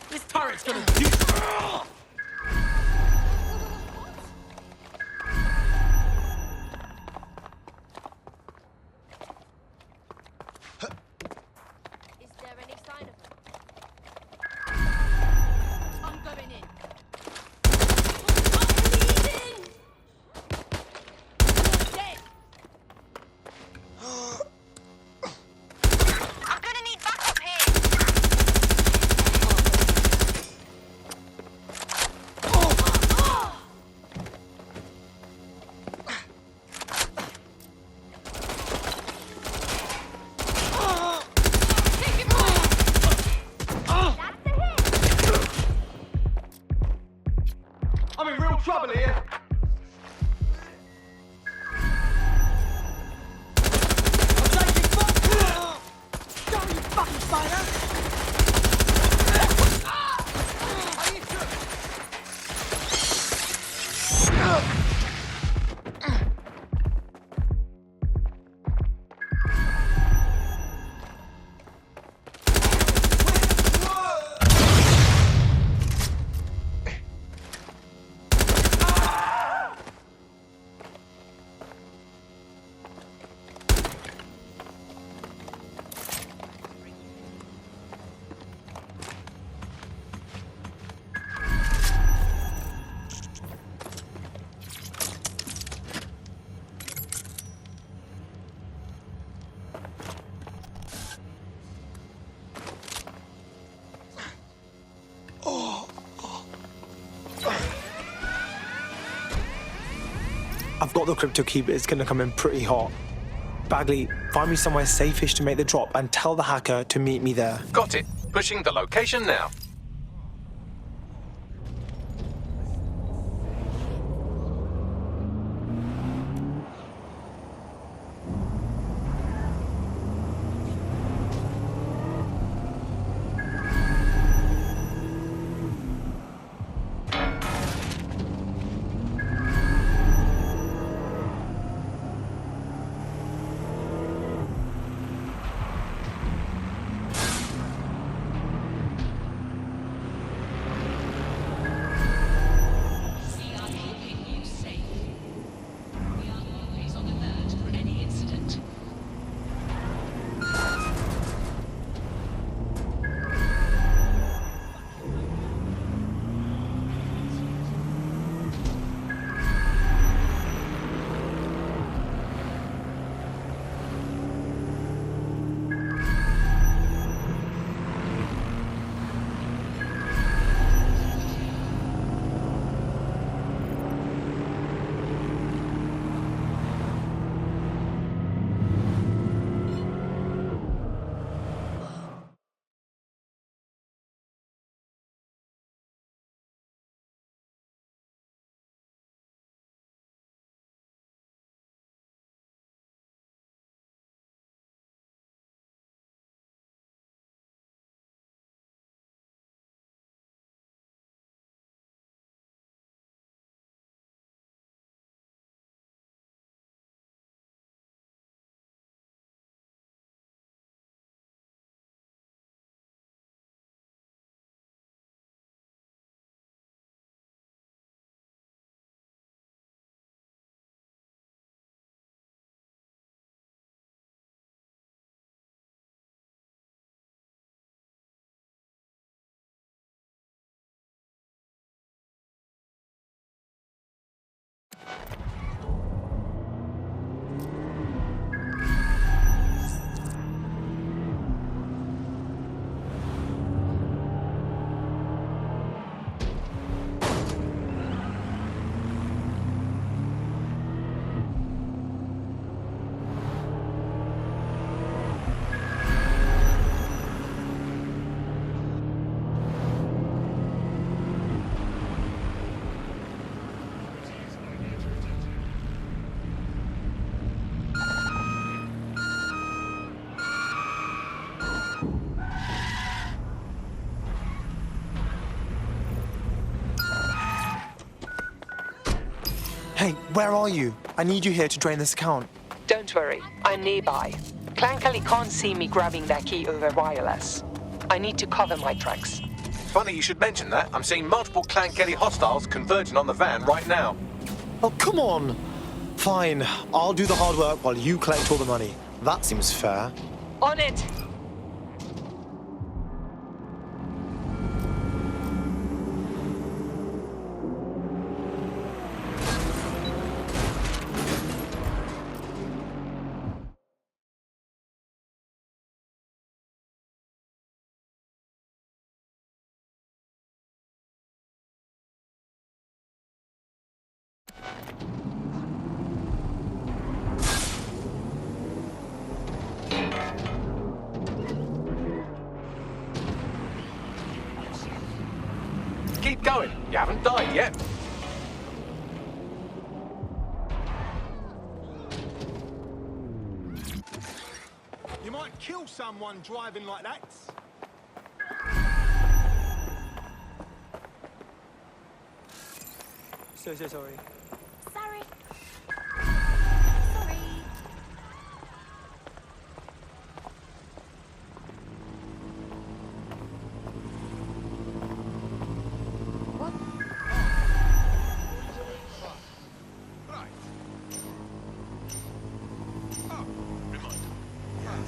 This turret's gonna do. Is there any sign of them? I'm going in. Dead. I'm gonna need backup here. I'm in real trouble here. I've got the crypto key, but it's going to come in pretty hot. Bagley, find me somewhere safe-ish to make the drop and tell the hacker to meet me there. Got it. Pushing the location now. Hey, where are you? I need you here to drain this account. Don't worry, I'm nearby. Clan Kelly can't see me grabbing their key over wireless. I need to cover my tracks. Funny you should mention that. I'm seeing multiple Clan Kelly hostiles converging on the van right now. Oh, come on! Fine, I'll do the hard work while you collect all the money. That seems fair. On it! Keep going. You haven't died yet. You might kill someone driving like that. So sorry. Sorry. Sorry. What? Right. Oh, reminder.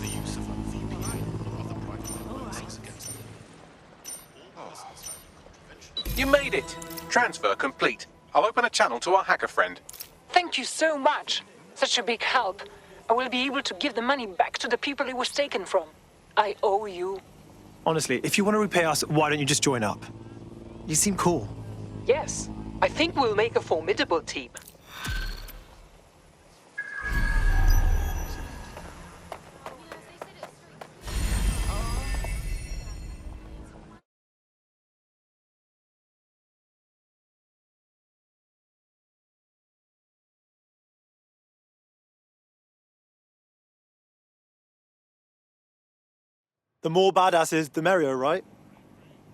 The use of VPN or other private networks is against the law. All persons found in contravention. You made it! Transfer complete. I'll open a channel to our hacker friend. Thank you so much. Such a big help. I will be able to give the money back to the people it was taken from. I owe you. Honestly, if you want to repay us, why don't you just join up? You seem cool. Yes, I think we'll make a formidable team. The more badasses, the merrier, right?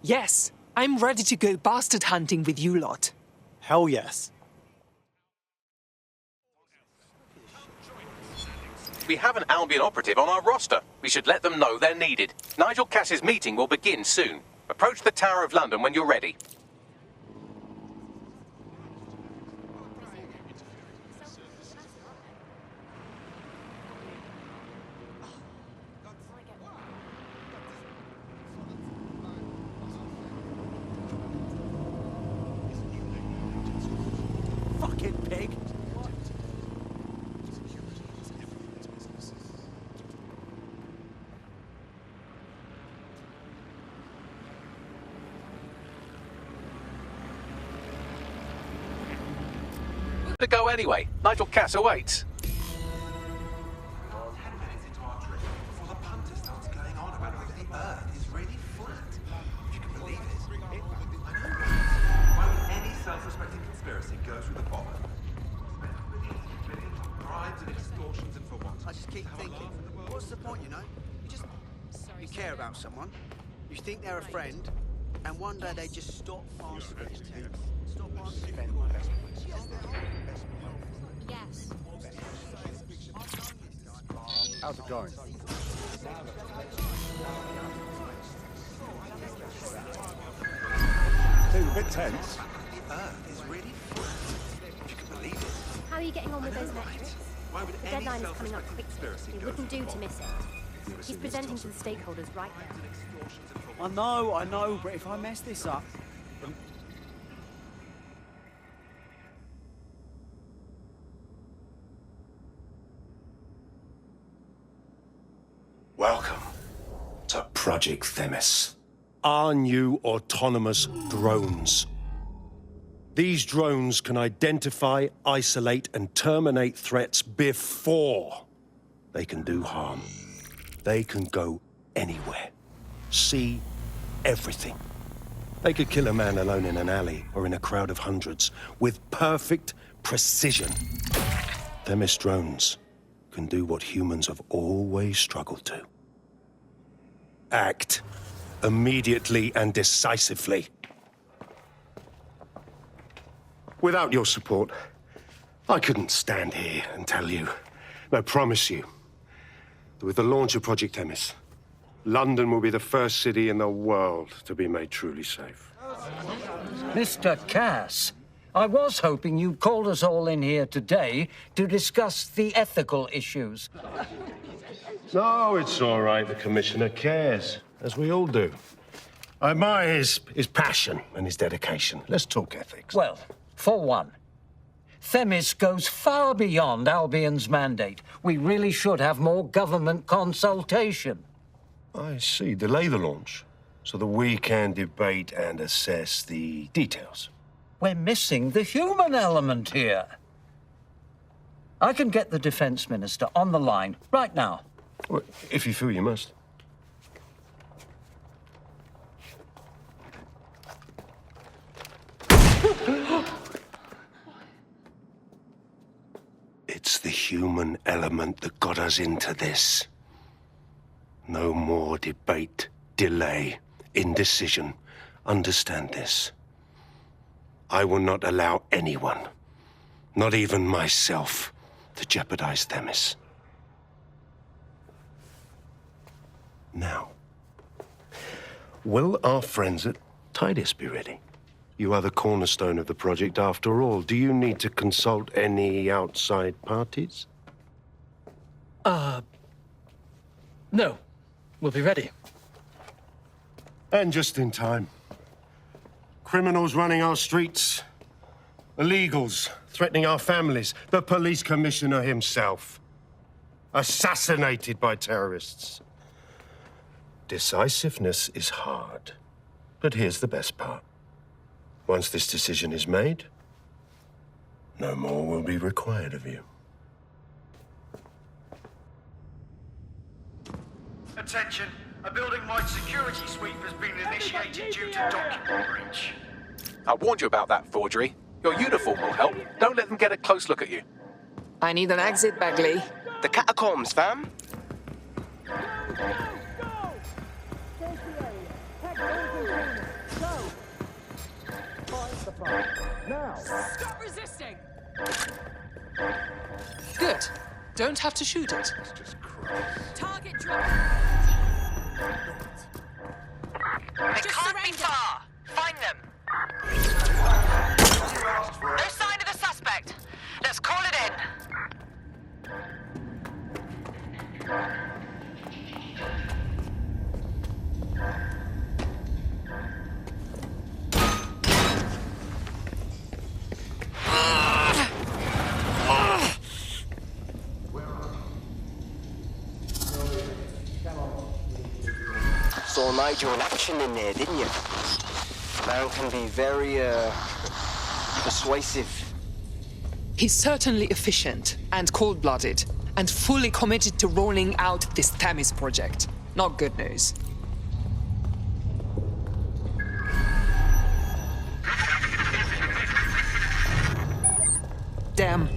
Yes, I'm ready to go bastard hunting with you lot. Hell yes. We have an Albion operative on our roster. We should let them know they're needed. Nigel Cass's meeting will begin soon. Approach the Tower of London when you're ready. Fucking pig. To go anyway. Nigel Cass awaits. Self-respecting conspiracy goes through the bomber. Bribes and extortions and for what? I just keep thinking, what's the point, you know? You care about someone, you think they're a friend, and one day they just stop answering his texts. Stop answering. Yes. How's it going? Seems a bit tense. How are you getting on with those metrics? The deadline is coming up quickly. It wouldn't do to miss it. He's presenting to the stakeholders right now. I know, but if I mess this up... Welcome to Project Themis. Our new autonomous drones. These drones can identify, isolate, and terminate threats before they can do harm. They can go anywhere, see everything. They could kill a man alone in an alley or in a crowd of hundreds with perfect precision. Themis drones can do what humans have always struggled to. Act immediately and decisively. Without your support, I couldn't stand here and tell you, I promise you, that with the launch of Project Themis, London will be the first city in the world to be made truly safe. Mr. Cass, I was hoping you'd called us all in here today to discuss the ethical issues. No, it's all right. The Commissioner cares, as we all do. I admire his passion and his dedication. Let's talk ethics. Well, for one, Themis goes far beyond Albion's mandate. We really should have more government consultation. I see. Delay the launch so that we can debate and assess the details. We're missing the human element here. I can get the Defense Minister on the line right now. Well, if you feel you must. It's the human element that got us into this. No more debate, delay, indecision. Understand this. I will not allow anyone, not even myself, to jeopardize Themis. Now, will our friends at Tidus be ready? You are the cornerstone of the project after all. Do you need to consult any outside parties? No. We'll be ready. And just in time. Criminals running our streets. Illegals threatening our families. The police commissioner himself. Assassinated by terrorists. Decisiveness is hard. But here's the best part. Once this decision is made, no more will be required of you. Attention, a building-wide security sweep has been initiated due to document breach. I warned you about that, forgery. Your uniform will help. Don't let them get a close look at you. I need an exit, Bagley. The catacombs, fam. Now. Stop resisting! Good. Don't have to shoot it. Target drop. They can't be far. Find them. No sign of the suspect. Let's call it in. Saw Nigel in action in there, didn't you? Man can be very, persuasive. He's certainly efficient and cold-blooded, and fully committed to rolling out this Themis project. Not good news. Damn.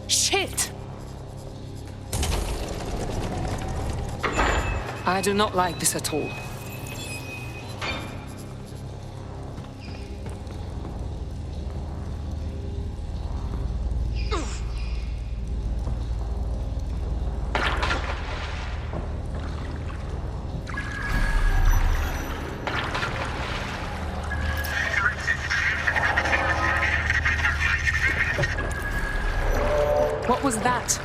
Shit! I do not like this at all. What was that?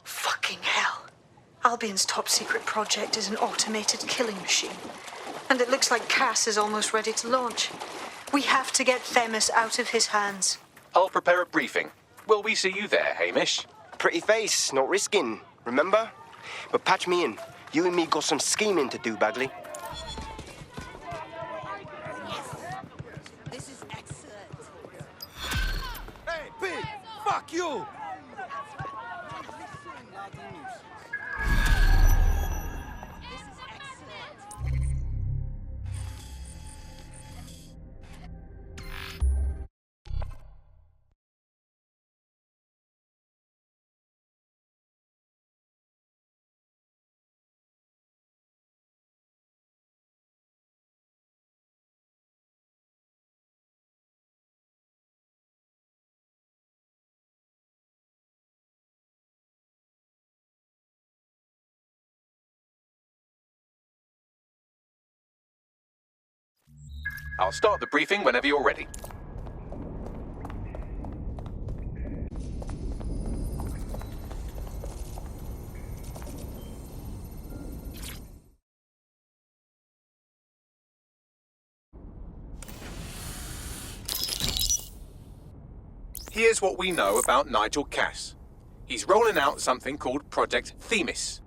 Fucking hell. Albion's top secret project is an automated killing machine. And it looks like Cass is almost ready to launch. We have to get Themis out of his hands. I'll prepare a briefing. Will we see you there, Hamish? Pretty face, not risking, remember? But patch me in. You and me got some scheming to do, Bagley. This is excellent. Hey, Pig! Fuck you! I'll start the briefing whenever you're ready. Here's what we know about Nigel Cass. He's rolling out something called Project Themis.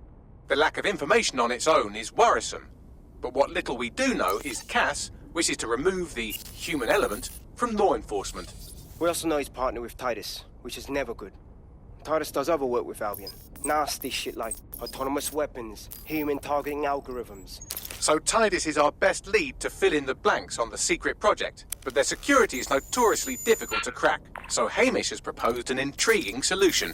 The lack of information on its own is worrisome, but what little we do know is Cass wishes to remove the human element from law enforcement. We also know he's partnered with Titus, which is never good. Titus does other work with Albion. Nasty shit like autonomous weapons, human targeting algorithms. So Titus is our best lead to fill in the blanks on the secret project, but their security is notoriously difficult to crack. So Hamish has proposed an intriguing solution.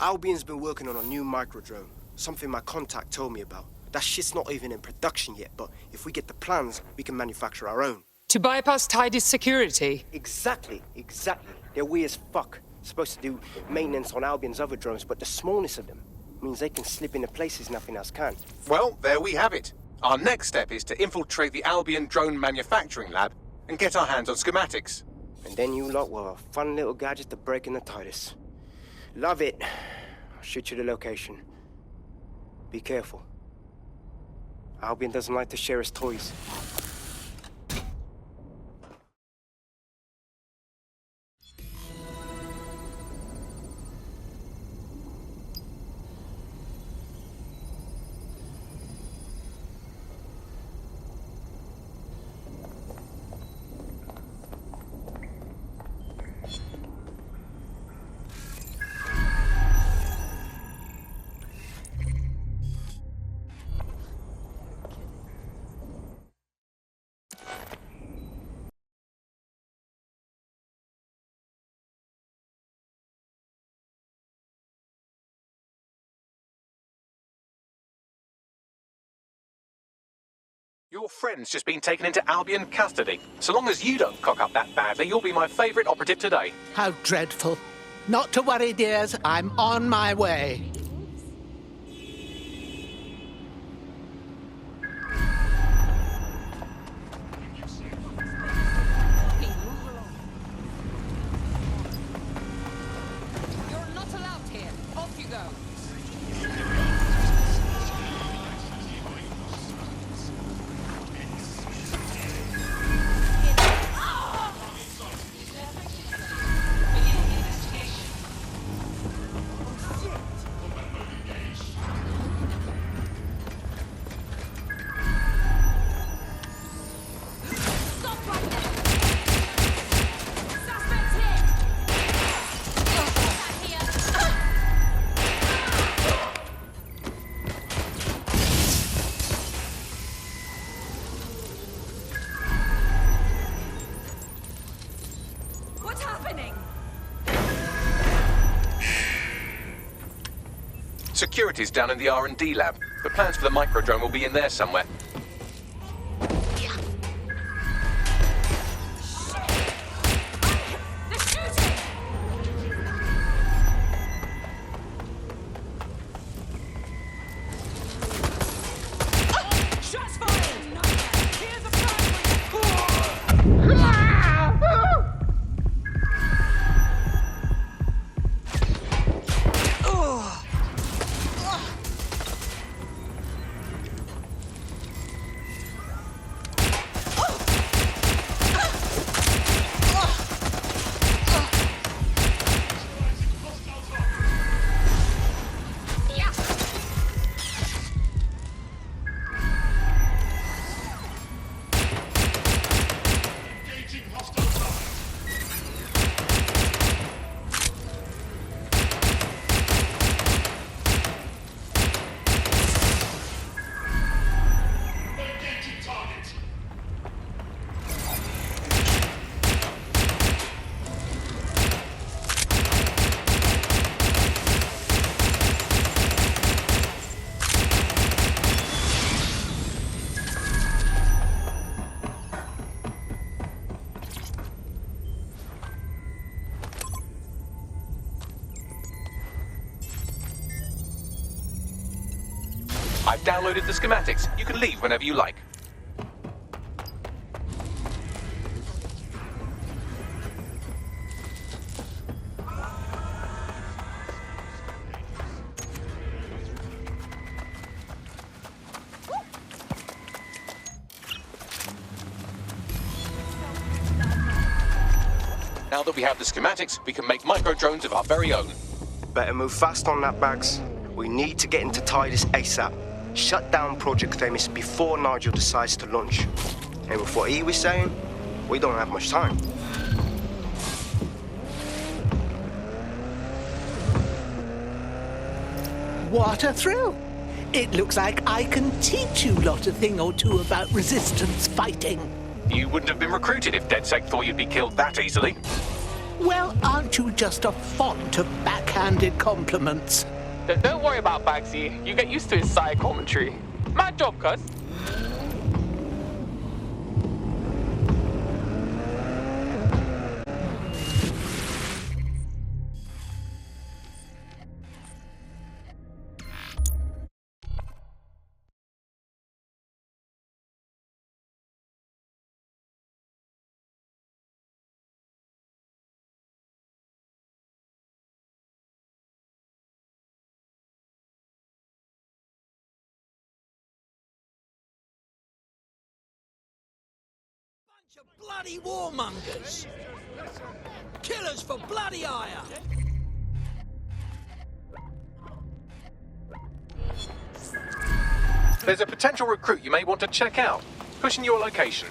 Albion's been working on a new microdrone, something my contact told me about. That shit's not even in production yet, but if we get the plans, we can manufacture our own. To bypass Titus security? Exactly. They're weird as fuck. Supposed to do maintenance on Albion's other drones, but the smallness of them means they can slip into places nothing else can. Well, there we have it. Our next step is to infiltrate the Albion drone manufacturing lab and get our hands on schematics. And then you lot will have a fun little gadget to break into Titus. Love it. I'll shoot you the location. Be careful. Albion doesn't like to share his toys. Your friend's just been taken into Albion custody. So long as you don't cock up that badly, you'll be my favourite operative today. How dreadful. Not to worry, dears. I'm on my way. You're not allowed here. Off you go. Security's down in the R&D lab. The plans for the microdrone will be in there somewhere. I've downloaded the schematics. You can leave whenever you like. Now that we have the schematics, we can make micro-drones of our very own. Better move fast on that, Bags. We need to get into Titus ASAP. Shut down Project Themis before Nigel decides to launch. And with what he was saying, we don't have much time. What a thrill! It looks like I can teach you lot a thing or two about resistance fighting. You wouldn't have been recruited if DedSec thought you'd be killed that easily. Well, aren't you just a font of backhanded compliments? Don't worry about Bagsy. You get used to his side commentary. Mad job, cuz. Bunch of bloody warmongers! Killers for bloody hire! There's a potential recruit you may want to check out. Pushing your location.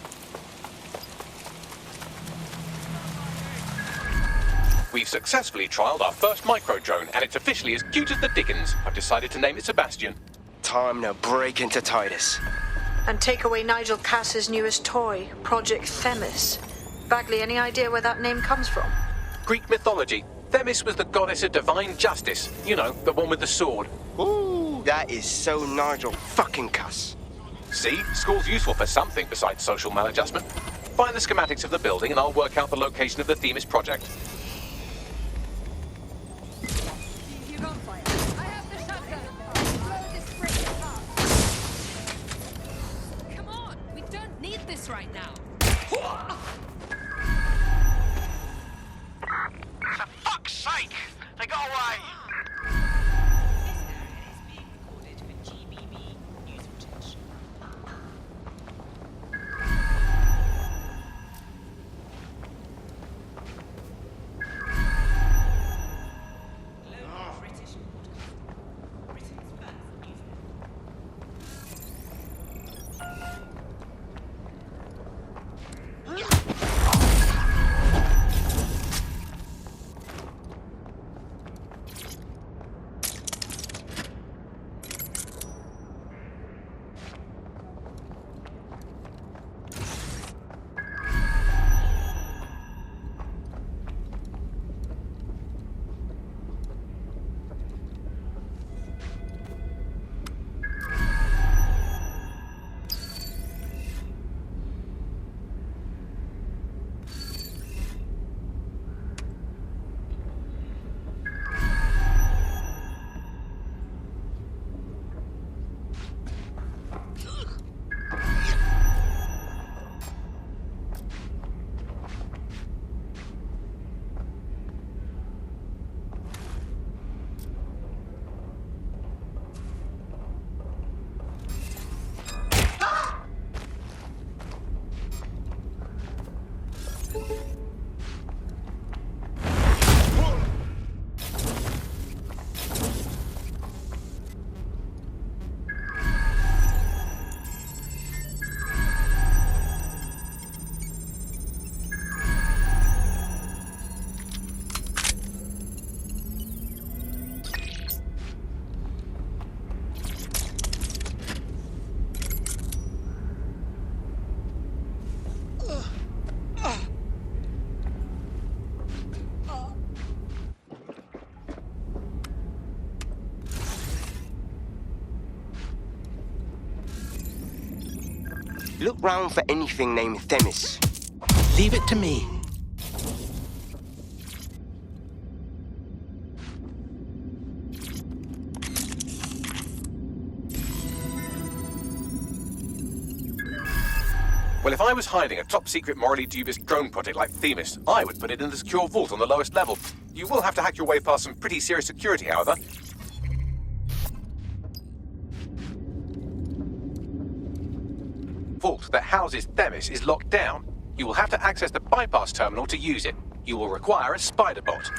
We've successfully trialed our first micro-drone, and it's officially as cute as the dickens. I've decided to name it Sebastian. Time to break into Titus. And take away Nigel Cass's newest toy, Project Themis. Bagley, any idea where that name comes from? Greek mythology. Themis was the goddess of divine justice. You know, the one with the sword. Ooh, that is so Nigel fucking Cass. See? School's useful for something besides social maladjustment. Find the schematics of the building and I'll work out the location of the Themis project. Come on, we don't need this right now. For fuck's sake! They got away! Look round for anything named Themis. Leave it to me. Well, if I was hiding a top-secret, morally dubious drone project like Themis, I would put it in the secure vault on the lowest level. You will have to hack your way past some pretty serious security, however. Vault that houses Themis is locked down. You will have to access the bypass terminal to use it. you will require a spider bot.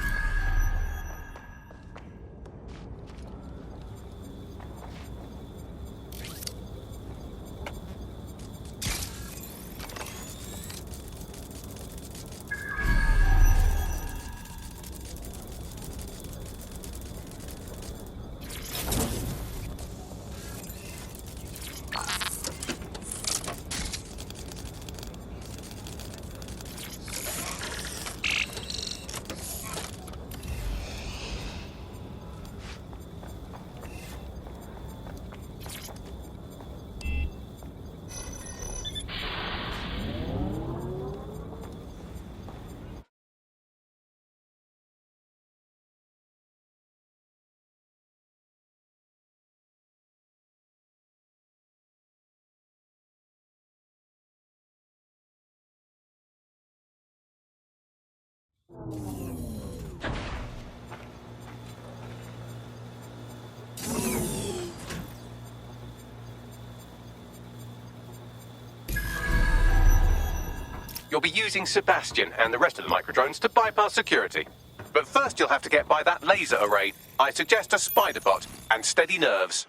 You'll be using Sebastian and the rest of the microdrones to bypass security. But first you'll have to get by that laser array. I suggest a spider bot and steady nerves.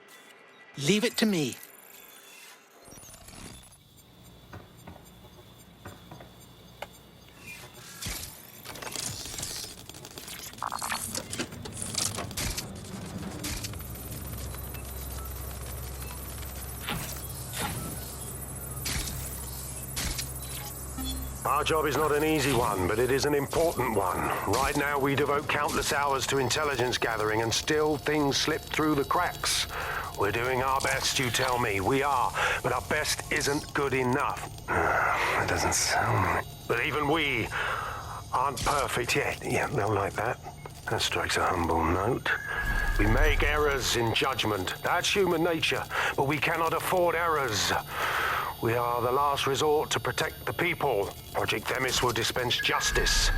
Leave it to me. Our job is not an easy one, but it is an important one. Right now, we devote countless hours to intelligence gathering, and still things slip through the cracks. We're doing our best, you tell me. We are, but our best isn't good enough. That doesn't sound right. But even we aren't perfect yet. Yeah, they'll like that. That strikes a humble note. We make errors in judgment. That's human nature, but we cannot afford errors. We are the last resort to protect the people. Project Themis will dispense justice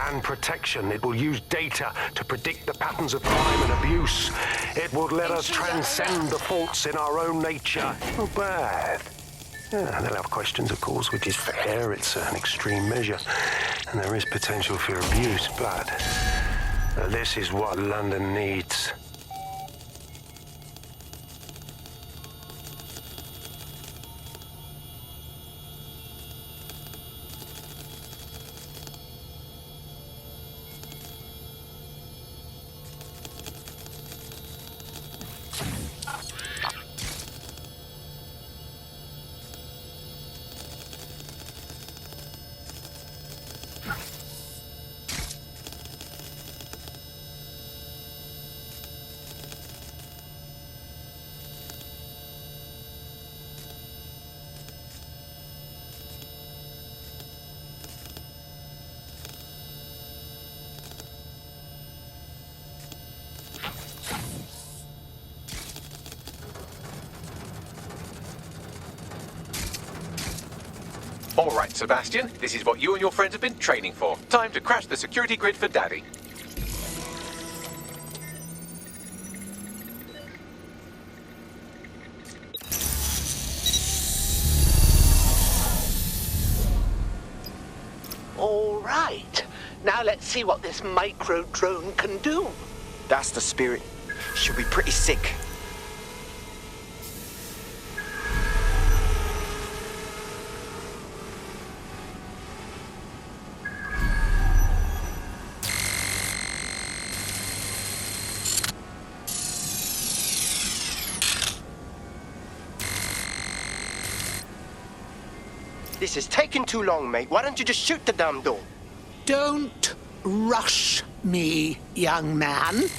and protection. It will use data to predict the patterns of crime and abuse. It will let us transcend the faults in our own nature. Not bad. Yeah, they'll have questions, of course, which is fair. It's an extreme measure, and there is potential for abuse, but this is what London needs. All right, Sebastian, this is what you and your friends have been training for. Time to crash the security grid for Daddy. All right. Now let's see what this micro drone can do. That's the spirit. She'll be pretty sick. This is taking too long, mate. Why don't you just shoot the damn door? Don't rush me, young man.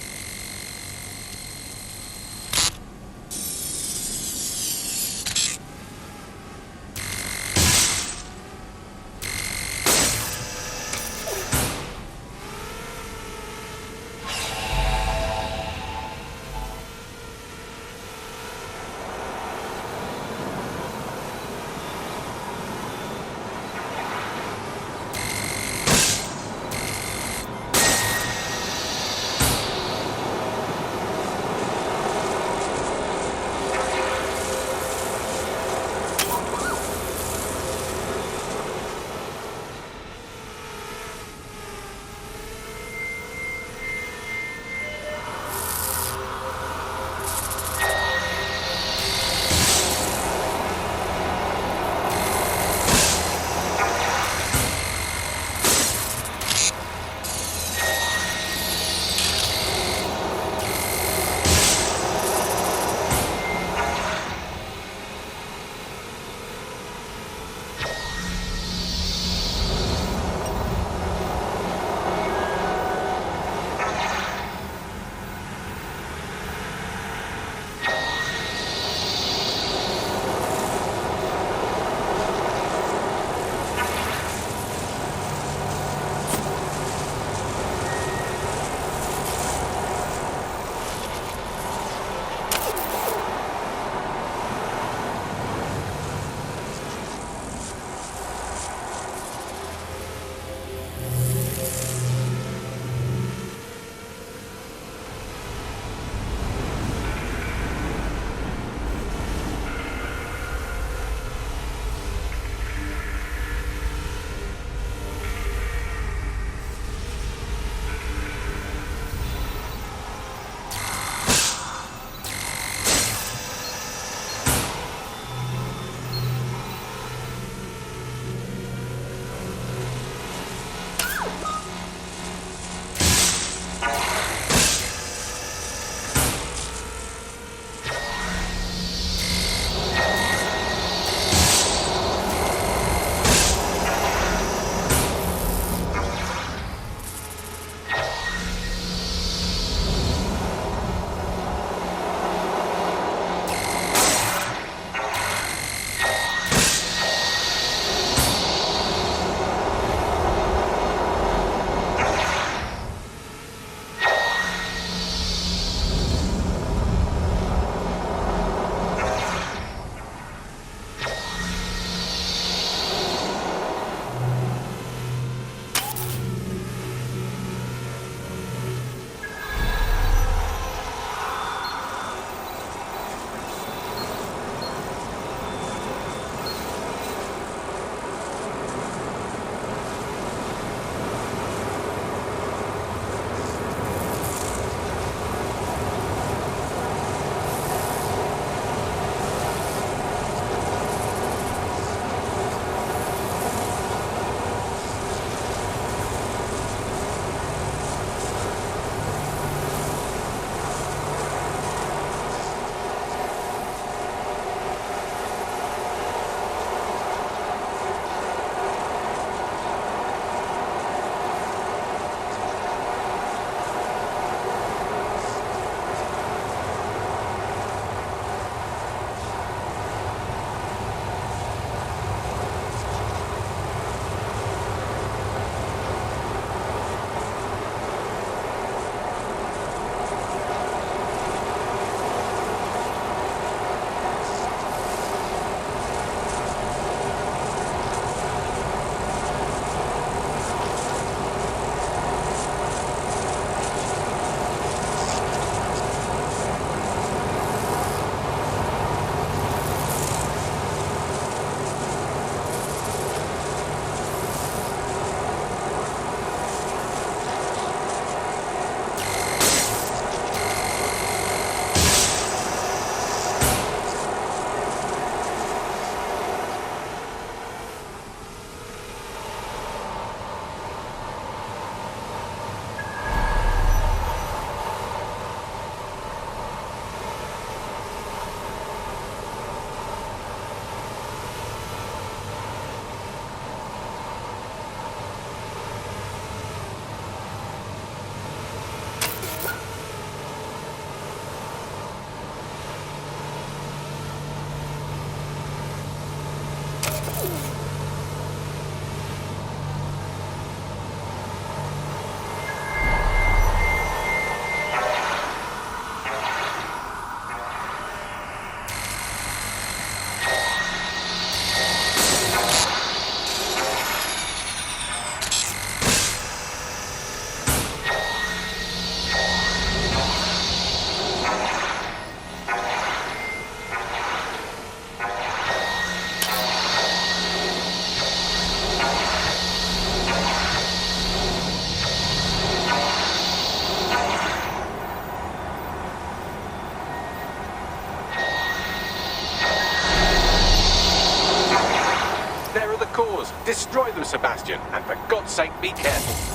yours. Destroy them, Sebastian. And for God's sake, be careful.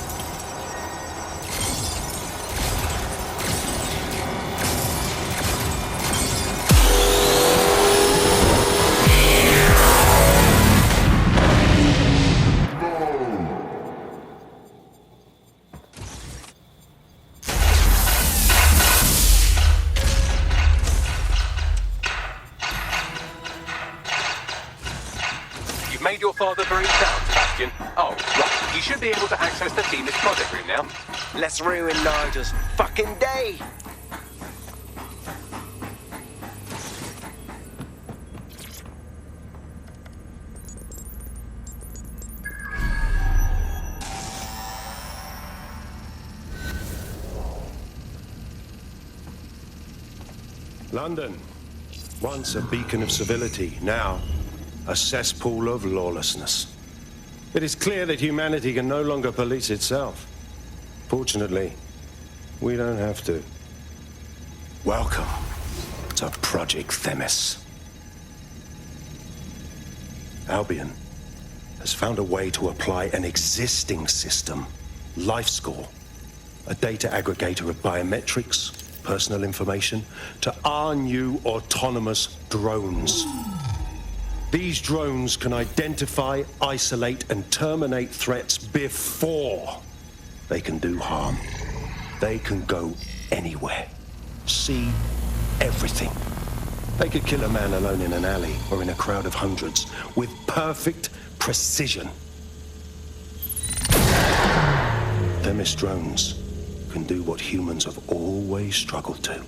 Made your father very proud, Sebastian. Oh, right. You should be able to access the Themis project room now. Let's ruin Nigel's fucking day. London, once a beacon of civility, now a cesspool of lawlessness. It is clear that humanity can no longer police itself. Fortunately, we don't have to. Welcome to Project Themis. Albion has found a way to apply an existing system, LifeScore, a data aggregator of biometrics, personal information, to our new autonomous drones. These drones can identify, isolate, and terminate threats before they can do harm. They can go anywhere, see everything. They could kill a man alone in an alley or in a crowd of hundreds with perfect precision. Themis drones can do what humans have always struggled to.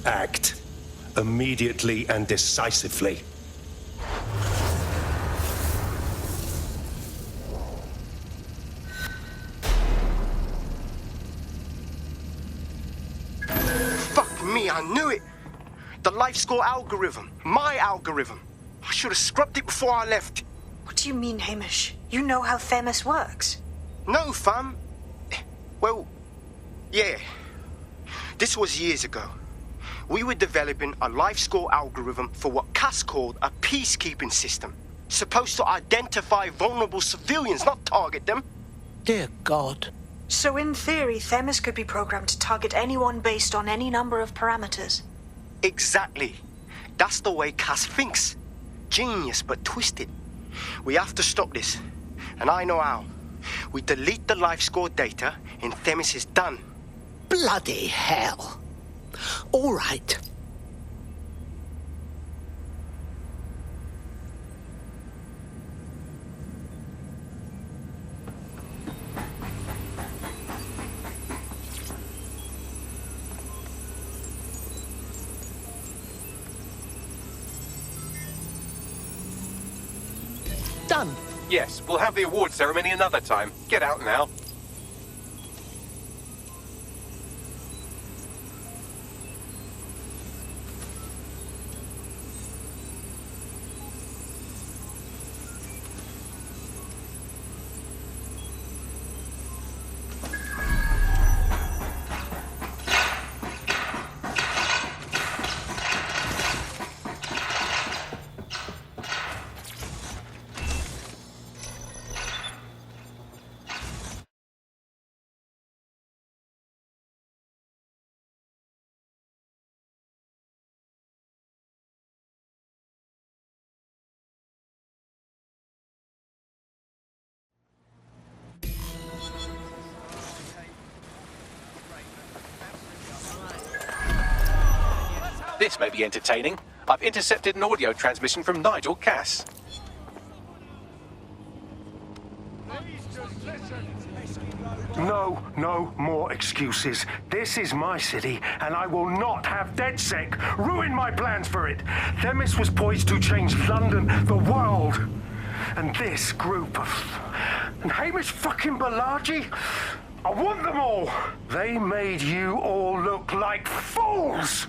Act immediately and decisively. I knew it. The LifeScore algorithm. My algorithm. I should have scrubbed it before I left. What do you mean, Hamish? You know how Themis works? No, fam. Well, yeah. This was years ago. We were developing a LifeScore algorithm for what Cass called a peacekeeping system. Supposed to identify vulnerable civilians, not target them. Dear God. So in theory, Themis could be programmed to target anyone based on any number of parameters. Exactly. That's the way Cass thinks. Genius, but twisted. We have to stop this. And I know how. We delete the LifeScore data and Themis is done. Bloody hell. All right. Done. Yes, we'll have the award ceremony another time. Get out now. This may be entertaining. I've intercepted an audio transmission from Nigel Cass. No more excuses. This is my city, and I will not have DedSec ruin my plans for it. Themis was poised to change London, the world. And this group of... And Hamish fucking Balaji? I want them all. They made you all look like fools.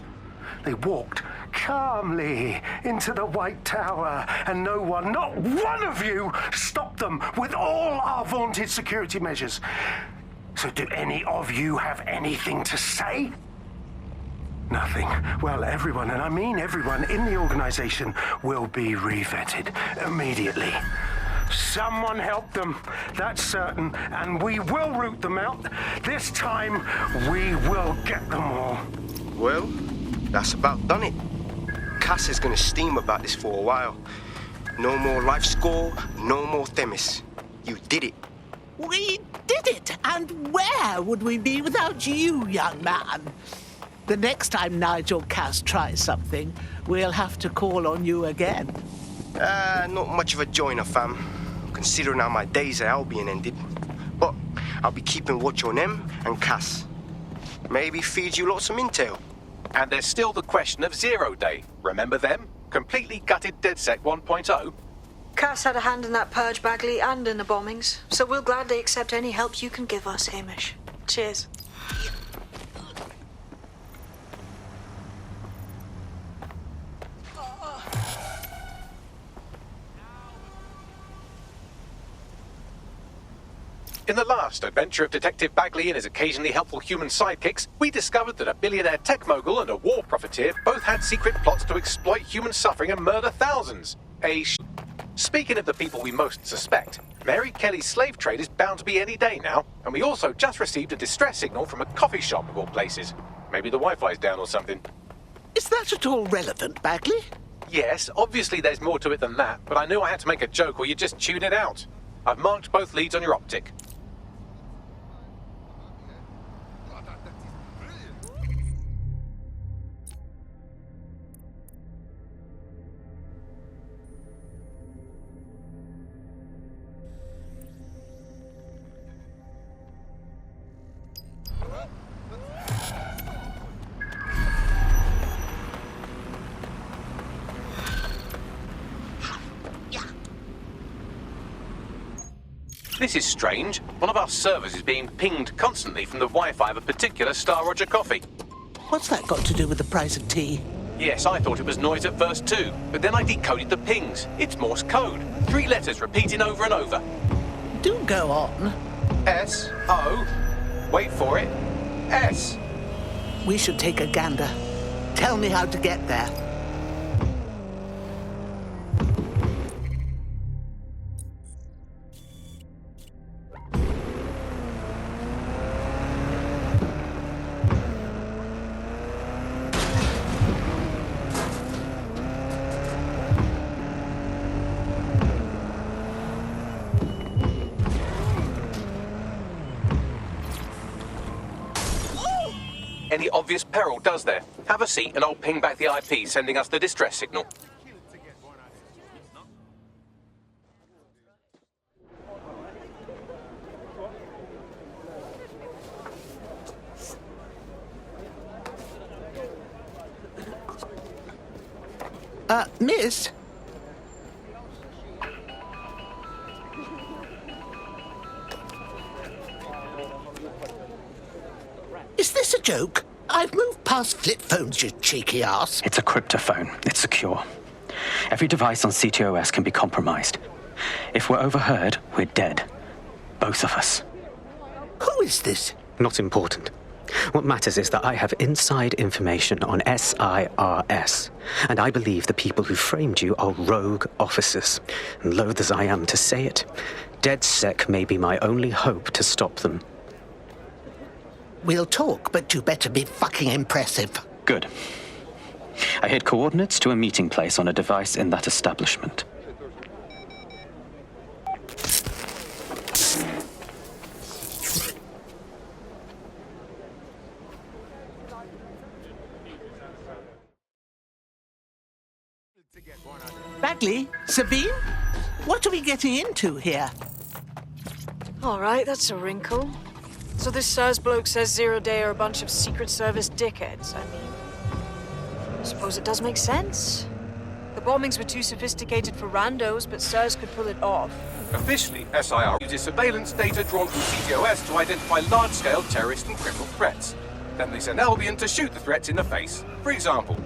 They walked calmly into the White Tower, and no one, not one of you, stopped them with all our vaunted security measures. So do any of you have anything to say? Nothing. Well, everyone, and I mean everyone in the organization, will be revetted immediately. Someone help them, that's certain, and we will root them out. This time, we will get them all. Well, that's about done it. Cass is gonna steam about this for a while. No more life score, no more Themis. You did it. We did it, and where would we be without you, young man? The next time Nigel Cass tries something, we'll have to call on you again. Not much of a joiner, fam, considering how my days at Albion ended. But I'll be keeping watch on them and Cass. Maybe feed you lots of intel. And there's still the question of Zero Day. Remember them? Completely gutted DedSec 1.0? Cass had a hand in that purge, Bagley, and in the bombings, so we'll gladly accept any help you can give us, Hamish. Cheers. In the last adventure of Detective Bagley and his occasionally helpful human sidekicks, we discovered that a billionaire tech mogul and a war profiteer both had secret plots to exploit human suffering and murder thousands. Speaking of the people we most suspect, Mary Kelly's slave trade is bound to be any day now, and we also just received a distress signal from a coffee shop of all places. Maybe the Wi-Fi's down or something. Is that at all relevant, Bagley? Yes, obviously there's more to it than that, but I knew I had to make a joke or you'd just tune it out. I've marked both leads on your optic. This is strange. One of our servers is being pinged constantly from the Wi-Fi of a particular Star Roger coffee. What's that got to do with the price of tea? Yes, I thought it was noise at first too, but then I decoded the pings. It's Morse code. 3 letters repeating over and over. Do go on. S-O. Wait for it. S. We should take a gander. Tell me how to get there. Any obvious peril, does there? Have a seat and I'll ping back the IP sending us the distress signal. Miss? Is this a joke? I've moved past flip phones, you cheeky ass. It's a cryptophone. It's secure. Every device on CTOS can be compromised. If we're overheard, we're dead. Both of us. Who is this? Not important. What matters is that I have inside information on SIRS, and I believe the people who framed you are rogue officers. And loath as I am to say it, DedSec may be my only hope to stop them. We'll talk, but you better be fucking impressive. Good. I hid coordinates to a meeting place on a device in that establishment. Bagley? Sabine? What are we getting into here? All right, that's a wrinkle. So this SIRS bloke says Zero Day are a bunch of Secret Service dickheads. I mean, I suppose it does make sense. The bombings were too sophisticated for randos, but SIRS could pull it off. Officially, SIR uses surveillance data drawn from CTOS to identify large-scale terrorist and criminal threats. Then they send Albion to shoot the threats in the face. For example.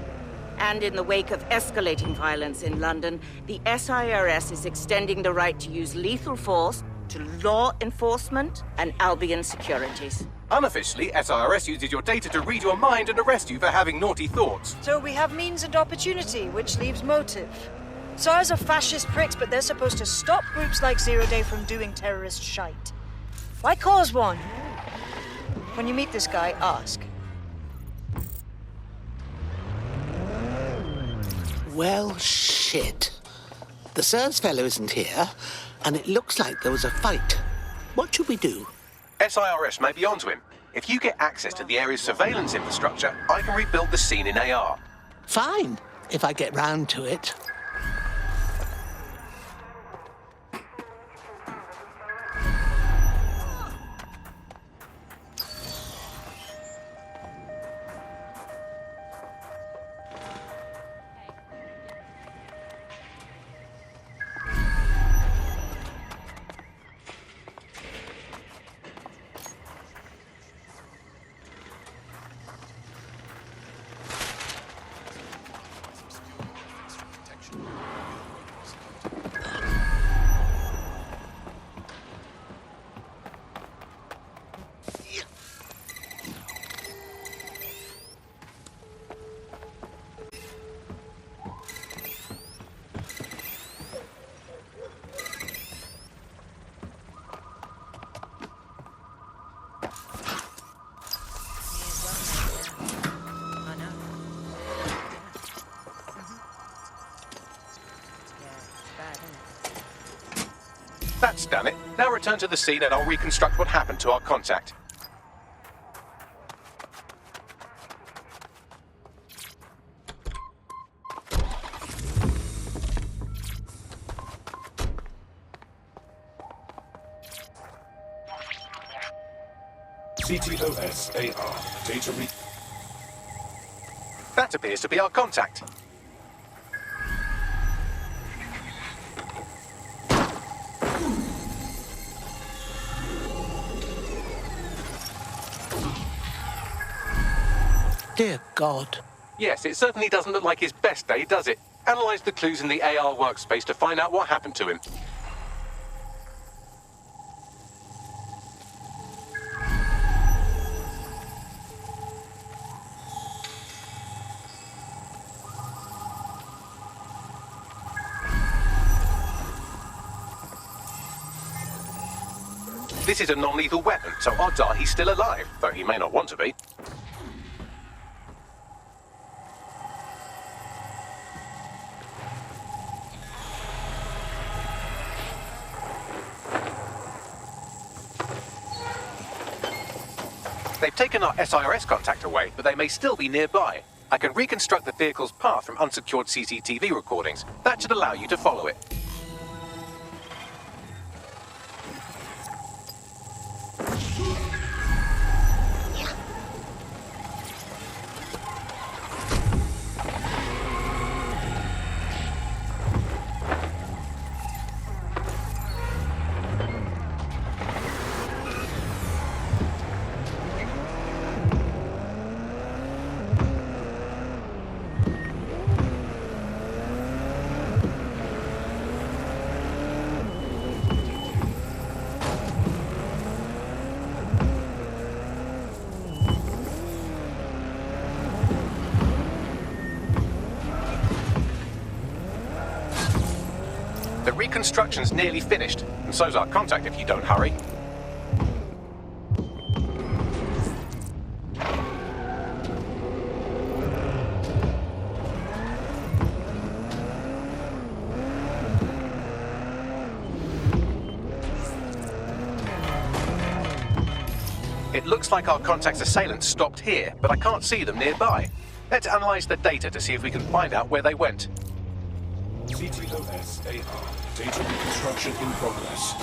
And in the wake of escalating violence in London, the SIRS is extending the right to use lethal force to law enforcement and Albion securities. Unofficially, SIRS uses your data to read your mind and arrest you for having naughty thoughts. So we have means and opportunity, which leaves motive. SARS are fascist pricks, but they're supposed to stop groups like Zero Day from doing terrorist shite. Why cause one? When you meet this guy, ask. Well, shit. The SARS fellow isn't here, and it looks like there was a fight. What should we do? SIRS may be onto him. If you get access to the area's surveillance infrastructure, I can rebuild the scene in AR. Fine, if I get round to it. That's done it. Now return to the scene and I'll reconstruct what happened to our contact. CTOS AR. Data read. That appears to be our contact. Dear God. Yes, it certainly doesn't look like his best day, does it? Analyze the clues in the AR workspace to find out what happened to him. This is a non-lethal weapon, so odds are he's still alive, though he may not want to be. They've taken our SIRS contact away, but they may still be nearby. I can reconstruct the vehicle's path from unsecured CCTV recordings. That should allow you to follow it. The reconstruction's nearly finished, and so's our contact if you don't hurry. It looks like our contact's assailants stopped here, but I can't see them nearby. Let's analyze the data to see if we can find out where they went. CTOS AR. Data reconstruction in progress.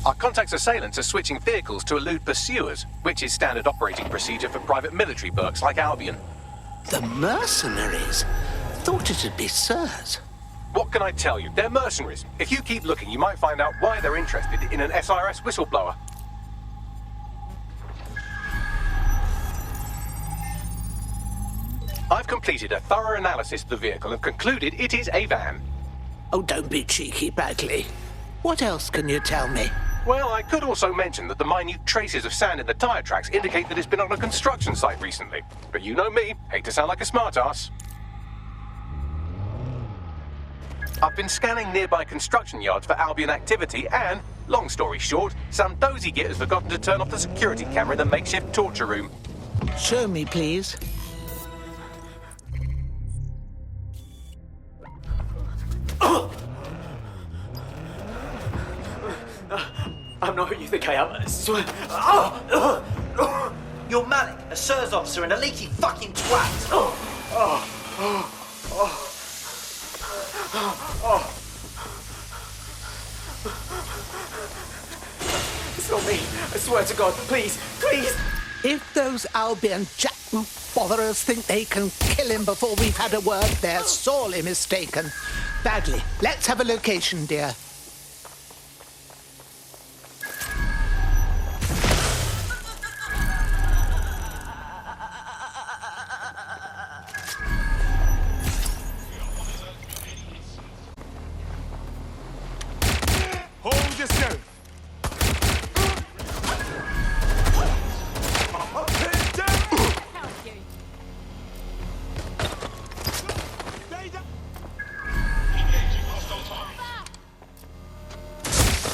Our contact's assailants are switching vehicles to elude pursuers, which is standard operating procedure for private military burks like Albion. The mercenaries? Thought it'd be SIRS. What can I tell you? They're mercenaries. If you keep looking, you might find out why they're interested in an SIRS whistleblower. I've completed a thorough analysis of the vehicle and concluded it is a van. Oh, don't be cheeky, Bagley. What else can you tell me? Well, I could also mention that the minute traces of sand in the tyre tracks indicate that it's been on a construction site recently. But you know me, hate to sound like a smartass. I've been scanning nearby construction yards for Albion activity and, long story short, some dozy git has forgotten to turn off the security camera in the makeshift torture room. Show me, please. I'm not who you think I am, I swear. You're Malik, a SIRS officer and a leaky fucking twat. It's not me. I swear to God. Please, please. If those Albion jack-botherers think they can kill him before we've had a word, they're sorely mistaken. Bagley, let's have a location, dear. Hold yourself.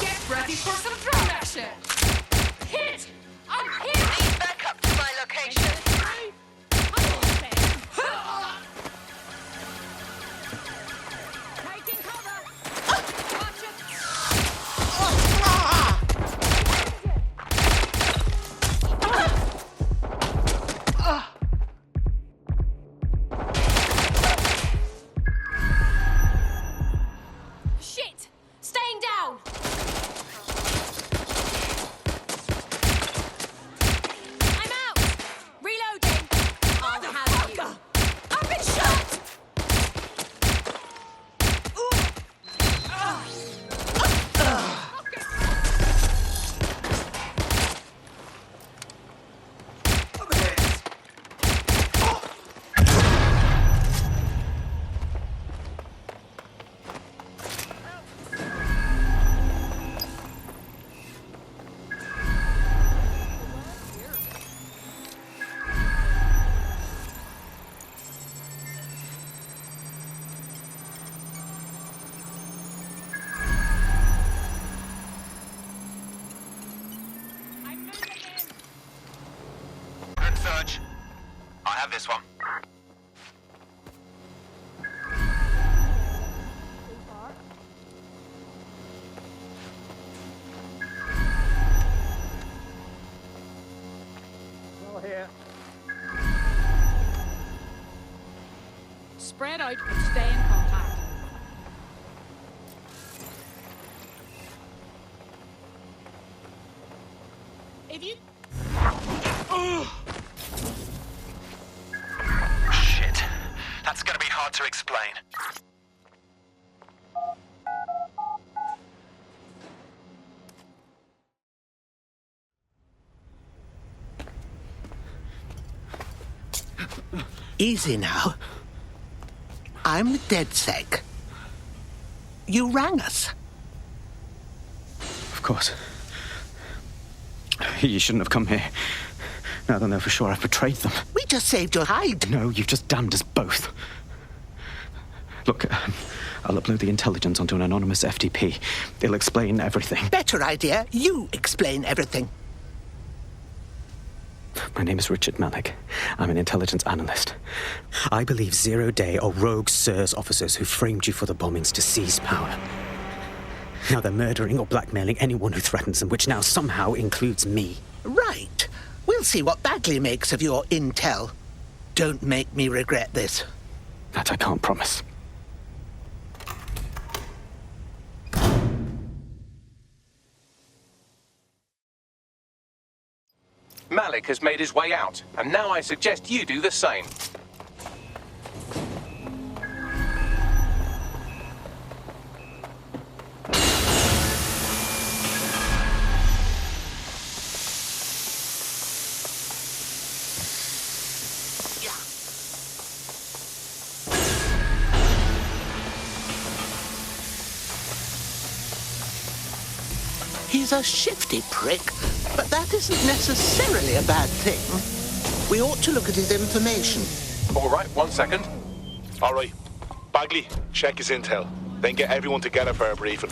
Get ready for some drone action! Hit! I'm hit! Need backup to my location. Taking cover! Watch it! Shit! Staying down! I'm out! Reloading! I'll have you! I've been shot! Good search. I have this one. Still here. Spread out, but stay in contact. If you... Shit. That's gonna be hard to explain. Easy now. I'm the DedSec. You rang us. Of course. You shouldn't have come here. Now they know for sure I've betrayed them. We just saved your hide. No, you've just damned us both. Look, I'll upload the intelligence onto an anonymous FTP. It'll explain everything. Better idea. You explain everything. My name is Richard Malik. I'm an intelligence analyst. I believe zero-day or rogue SIRS officers who framed you for the bombings to seize power. Now they're murdering or blackmailing anyone who threatens them, which now somehow includes me. Right. We'll see what Bagley makes of your intel. Don't make me regret this. That I can't promise. Malik has made his way out, and now I suggest you do the same. He's a shifty prick, but that isn't necessarily a bad thing. We ought to look at his information. All right, 1 second. All right. Bagley, check his intel. Then get everyone together for a briefing.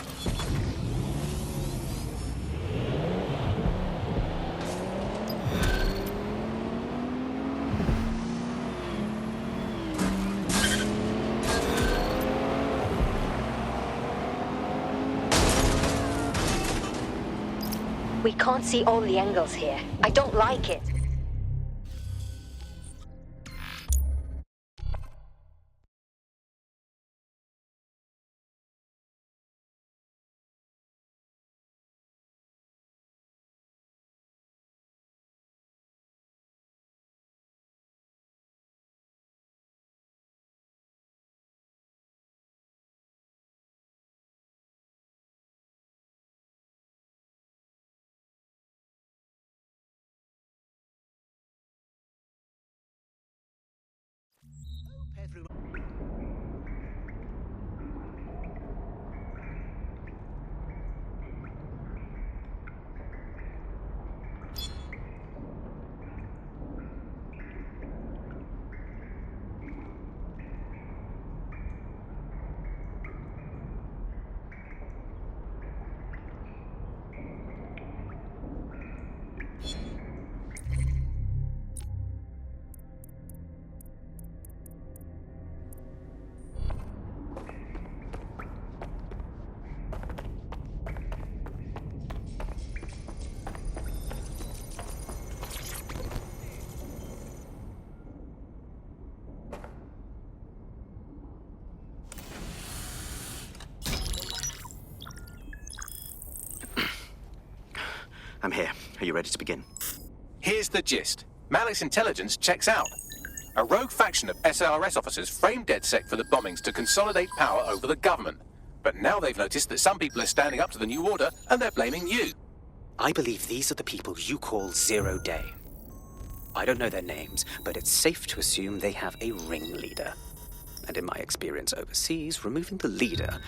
We can't see all the angles here. I don't like it. I'm here. Are you ready to begin? Here's the gist. Malik's intelligence checks out. A rogue faction of SARS officers framed DedSec for the bombings to consolidate power over the government. But now they've noticed that some people are standing up to the new order, and they're blaming you. I believe these are the people you call Zero Day. I don't know their names, but it's safe to assume they have a ringleader. And in my experience overseas, removing the leader...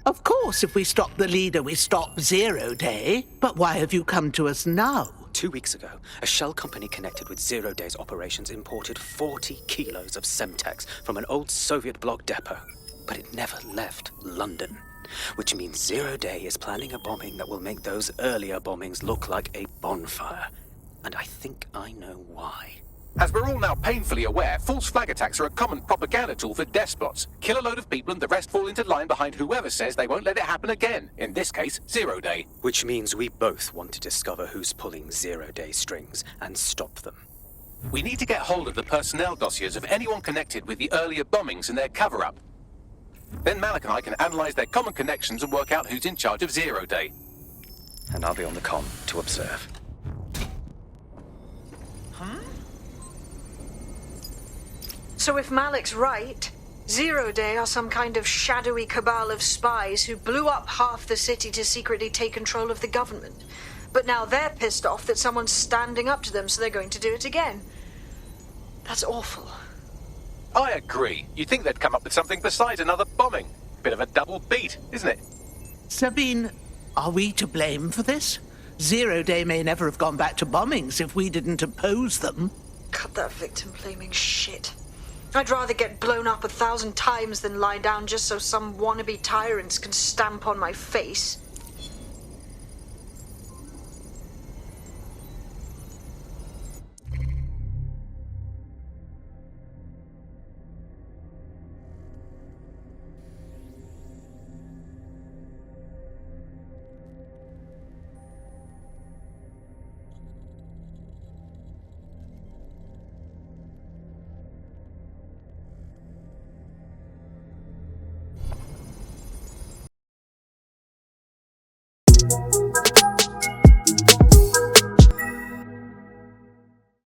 Of course, if we stop the leader, we stop Zero Day. But why have you come to us now? 2 weeks ago, a shell company connected with Zero Day's operations imported 40 kilos of Semtex from an old Soviet bloc depot. But it never left London. Which means Zero Day is planning a bombing that will make those earlier bombings look like a bonfire. And I think I know why. As we're all now painfully aware, false flag attacks are a common propaganda tool for despots. Kill a load of people and the rest fall into line behind whoever says they won't let it happen again. In this case, Zero Day. Which means we both want to discover who's pulling Zero Day strings and stop them. We need to get hold of the personnel dossiers of anyone connected with the earlier bombings and their cover-up. Then Malik and I can analyze their common connections and work out who's in charge of Zero Day. And I'll be on the comm to observe. So if Malik's right, Zero Day are some kind of shadowy cabal of spies who blew up half the city to secretly take control of the government. But now they're pissed off that someone's standing up to them, so they're going to do it again. That's awful. I agree. You'd think they'd come up with something besides another bombing. Bit of a double beat, isn't it? Sabine, are we to blame for this? Zero Day may never have gone back to bombings if we didn't oppose them. Cut that victim-blaming shit. I'd rather get blown up 1,000 times than lie down just so some wannabe tyrants can stamp on my face. You